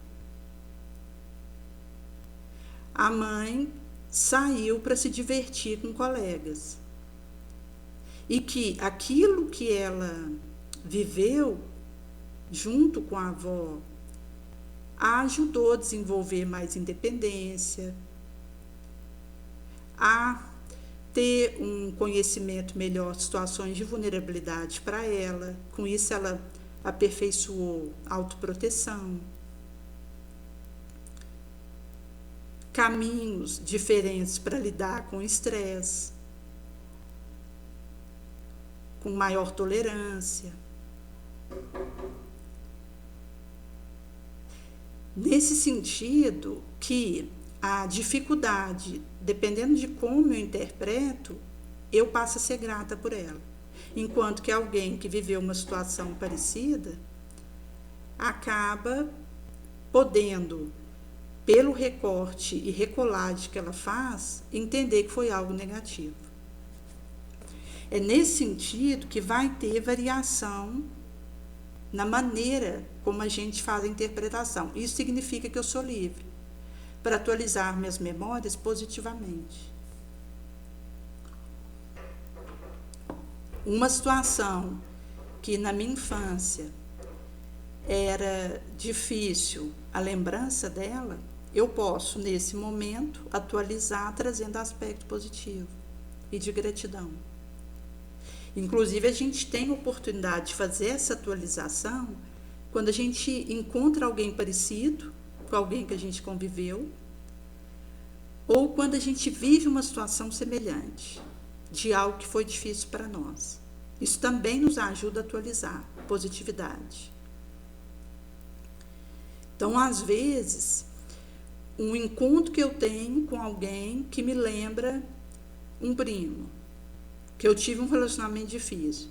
A mãe saiu para se divertir com colegas. E que aquilo que ela viveu junto com a avó a ajudou a desenvolver mais independência, a ter um conhecimento melhor de situações de vulnerabilidade para ela. Com isso, ela aperfeiçoou a autoproteção, caminhos diferentes para lidar com o estresse, com maior tolerância. Nesse sentido que a dificuldade, dependendo de como eu interpreto, eu passo a ser grata por ela. Enquanto que alguém que viveu uma situação parecida acaba podendo, pelo recorte e recolagem que ela faz, entender que foi algo negativo. É nesse sentido que vai ter variação na maneira como a gente faz a interpretação. Isso significa que eu sou livre para atualizar minhas memórias positivamente. Uma situação que na minha infância era difícil a lembrança dela, eu posso, nesse momento, atualizar trazendo aspecto positivo e de gratidão. Inclusive, a gente tem a oportunidade de fazer essa atualização quando a gente encontra alguém parecido com alguém que a gente conviveu, ou quando a gente vive uma situação semelhante de algo que foi difícil para nós. Isso também nos ajuda a atualizar positividade. Então, às vezes, um encontro que eu tenho com alguém que me lembra um primo, que eu tive um relacionamento difícil.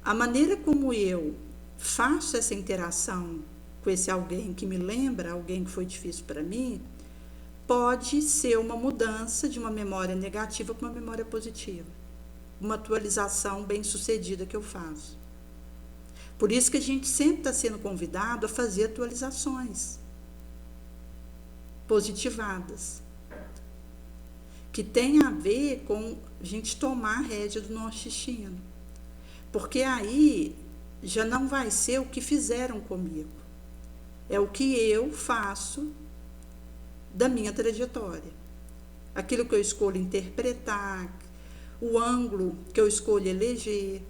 A maneira como eu faço essa interação com esse alguém que me lembra alguém que foi difícil para mim, pode ser uma mudança de uma memória negativa para uma memória positiva. Uma atualização bem-sucedida que eu faço. Por isso que a gente sempre está sendo convidado a fazer atualizações positivadas, que tem a ver com a gente tomar a rédea do nosso destino. Porque aí já não vai ser o que fizeram comigo, é o que eu faço da minha trajetória. Aquilo que eu escolho interpretar, o ângulo que eu escolho eleger,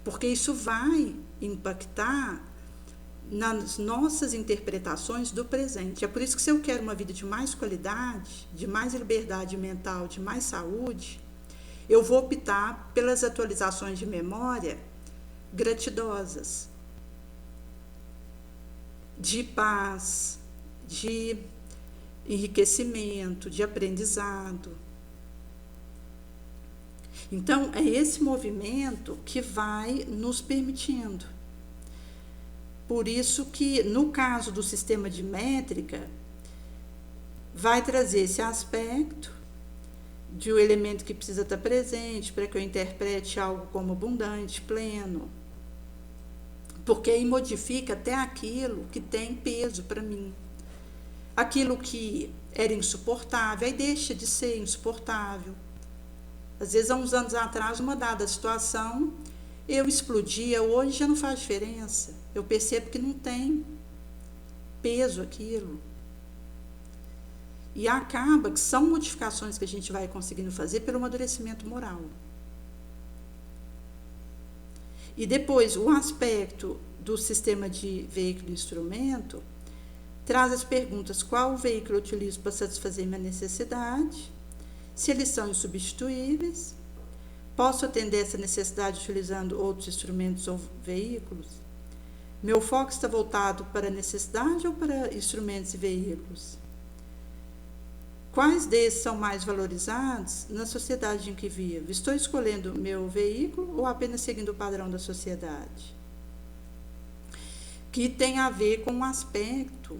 porque isso vai impactar nas nossas interpretações do presente. É por isso que, se eu quero uma vida de mais qualidade, de mais liberdade mental, de mais saúde, eu vou optar pelas atualizações de memória gratidosas, de paz, de enriquecimento, de aprendizado. Então, é esse movimento que vai nos permitindo. Por isso que, no caso do sistema de métrica, vai trazer esse aspecto de um elemento que precisa estar presente para que eu interprete algo como abundante, pleno. Porque aí modifica até aquilo que tem peso para mim. Aquilo que era insuportável, aí deixa de ser insuportável. Às vezes, há uns anos atrás, uma dada situação, eu explodia, hoje já não faz diferença. Eu percebo que não tem peso aquilo. E acaba que são modificações que a gente vai conseguindo fazer pelo amadurecimento moral. E depois, o aspecto do sistema de veículo e instrumento traz as perguntas: qual veículo eu utilizo para satisfazer minha necessidade? Se eles são insubstituíveis, posso atender essa necessidade utilizando outros instrumentos ou veículos? Meu foco está voltado para a necessidade ou para instrumentos e veículos? Quais desses são mais valorizados na sociedade em que vivo? Estou escolhendo meu veículo ou apenas seguindo o padrão da sociedade? Que tem a ver com o aspecto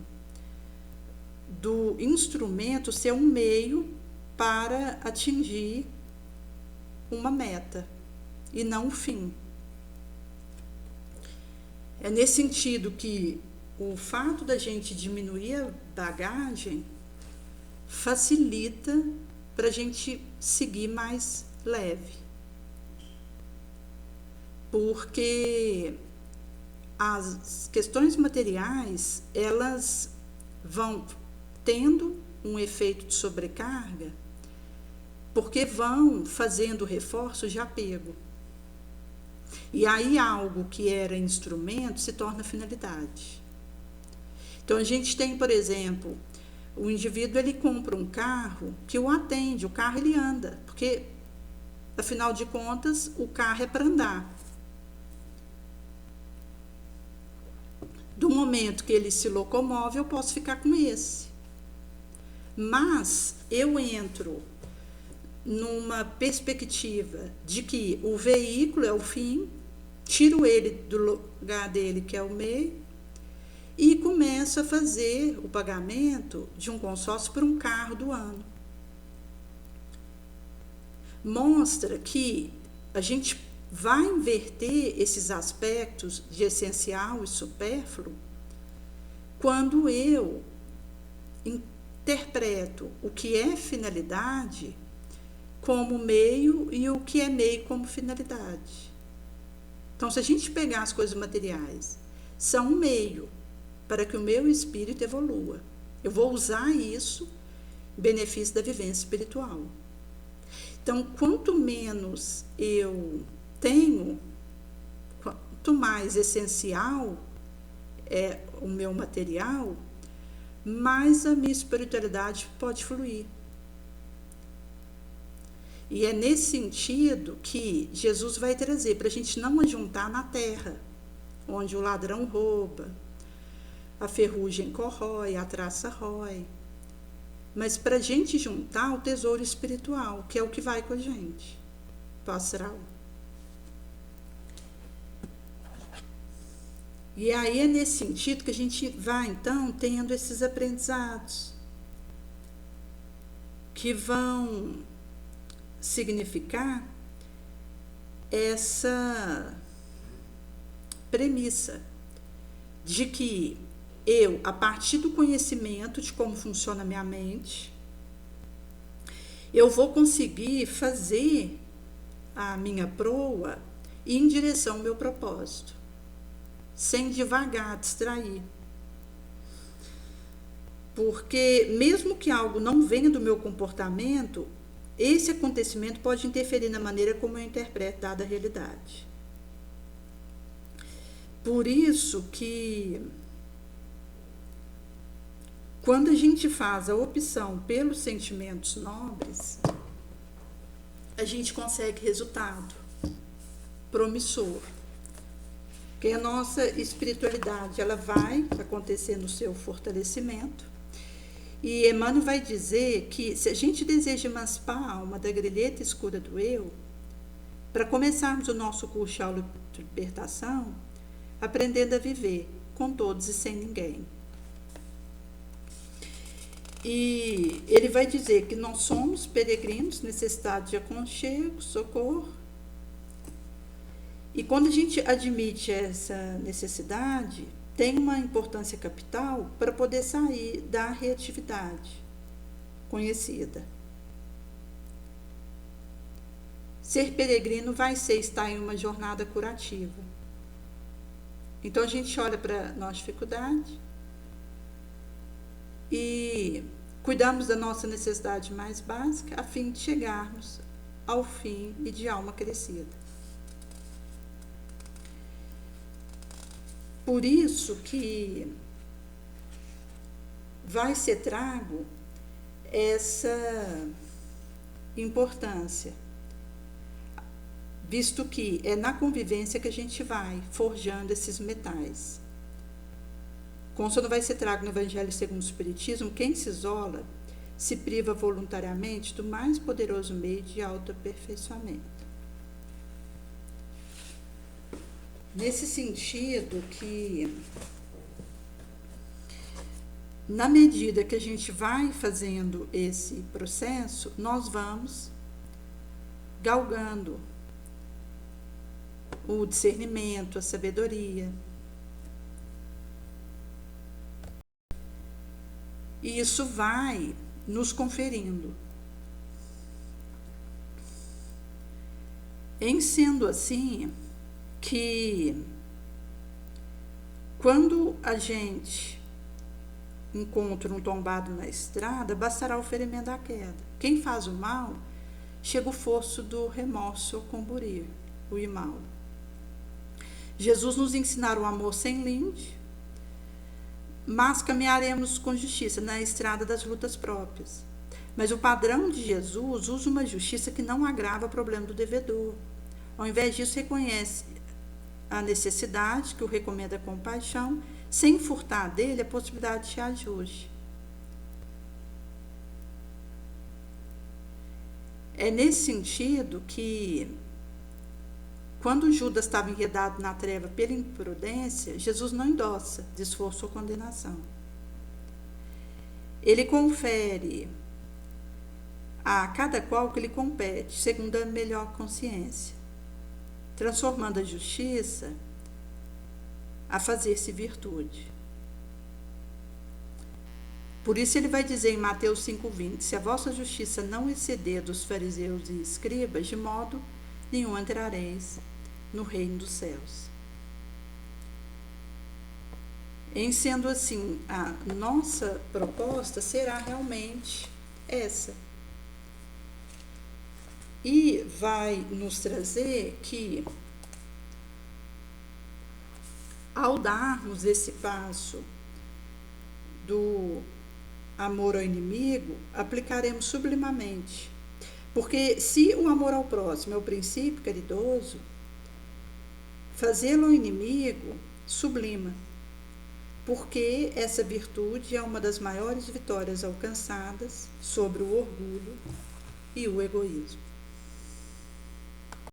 do instrumento ser um meio para atingir uma meta e não um fim. É nesse sentido que o fato da gente diminuir a bagagem facilita para a gente seguir mais leve. Porque as questões materiais, elas vão tendo um efeito de sobrecarga, porque vão fazendo reforços de apego. E aí algo que era instrumento se torna finalidade. Então a gente tem, por exemplo, o indivíduo, ele compra um carro que o atende, o carro ele anda, porque afinal de contas o carro é para andar. Do momento que ele se locomove, eu posso ficar com esse. Mas eu entro numa perspectiva de que o veículo é o fim, tiro ele do lugar dele, que é o meio, e começo a fazer o pagamento de um consórcio por um carro do ano. Mostra que a gente vai inverter esses aspectos de essencial e supérfluo quando eu interpreto o que é finalidade como meio e o que é meio como finalidade. Então, se a gente pegar as coisas materiais, são um meio para que o meu espírito evolua. Eu vou usar isso em benefício da vivência espiritual. Então, quanto menos eu tenho, quanto mais essencial é o meu material, mais a minha espiritualidade pode fluir. E é nesse sentido que Jesus vai trazer para a gente não ajuntar na terra, onde o ladrão rouba, a ferrugem corrói, a traça rói, mas para a gente juntar o tesouro espiritual, que é o que vai com a gente, o astral. E aí é nesse sentido que a gente vai, então, tendo esses aprendizados. que vão significar essa premissa de que eu, a partir do conhecimento de como funciona a minha mente, eu vou conseguir fazer a minha proa ir em direção ao meu propósito, sem devagar, distrair. Porque mesmo que algo não venha do meu comportamento, esse acontecimento pode interferir na maneira como eu interpreto dada a realidade. Por isso que quando a gente faz a opção pelos sentimentos nobres, a gente consegue resultado promissor. Porque a nossa espiritualidade, ela vai acontecer no seu fortalecimento. E Emmanuel vai dizer que se a gente deseja emancipar a alma da grilheta escura do eu, para começarmos o nosso curso de aula de libertação, aprendendo a viver com todos e sem ninguém. E ele vai dizer que nós somos peregrinos, necessitados de aconchego, socorro. E quando a gente admite essa necessidade, tem uma importância capital para poder sair da reatividade conhecida. Ser peregrino vai ser estar em uma jornada curativa. Então a gente olha para a nossa dificuldade e cuidamos da nossa necessidade mais básica a fim de chegarmos ao fim e de alma crescida. Por isso que vai ser trago essa importância, visto que é na convivência que a gente vai forjando esses metais. Consta vai ser trago no Evangelho segundo o Espiritismo, quem se isola se priva voluntariamente do mais poderoso meio de autoaperfeiçoamento. Nesse sentido que, na medida que a gente vai fazendo esse processo, nós vamos galgando o discernimento, a sabedoria. E isso vai nos conferindo. Em sendo assim, que quando a gente encontra um tombado na estrada, bastará o ferimento da queda. Quem faz o mal, chega o fosso do remorso ou comburir, o mal. Jesus nos ensinara o amor sem linde, mas caminharemos com justiça na estrada das lutas próprias. Mas o padrão de Jesus usa uma justiça que não agrava o problema do devedor. Ao invés disso, reconhece a necessidade, que o recomenda a compaixão, sem furtar dele a possibilidade de ajuste. É nesse sentido que, quando Judas estava enredado na treva pela imprudência, Jesus não endossa desforço ou condenação. Ele confere a cada qual o que lhe compete, segundo a melhor consciência, transformando a justiça a fazer-se virtude. Por isso ele vai dizer em Mateus 5,20, se a vossa justiça não exceder dos fariseus e escribas, de modo nenhum entrareis no reino dos céus. Em sendo assim, a nossa proposta será realmente essa. E vai nos trazer que, ao darmos esse passo do amor ao inimigo, aplicaremos sublimamente. Porque se o amor ao próximo é o princípio caridoso, fazê-lo ao inimigo sublima. Porque essa virtude é uma das maiores vitórias alcançadas sobre o orgulho e o egoísmo.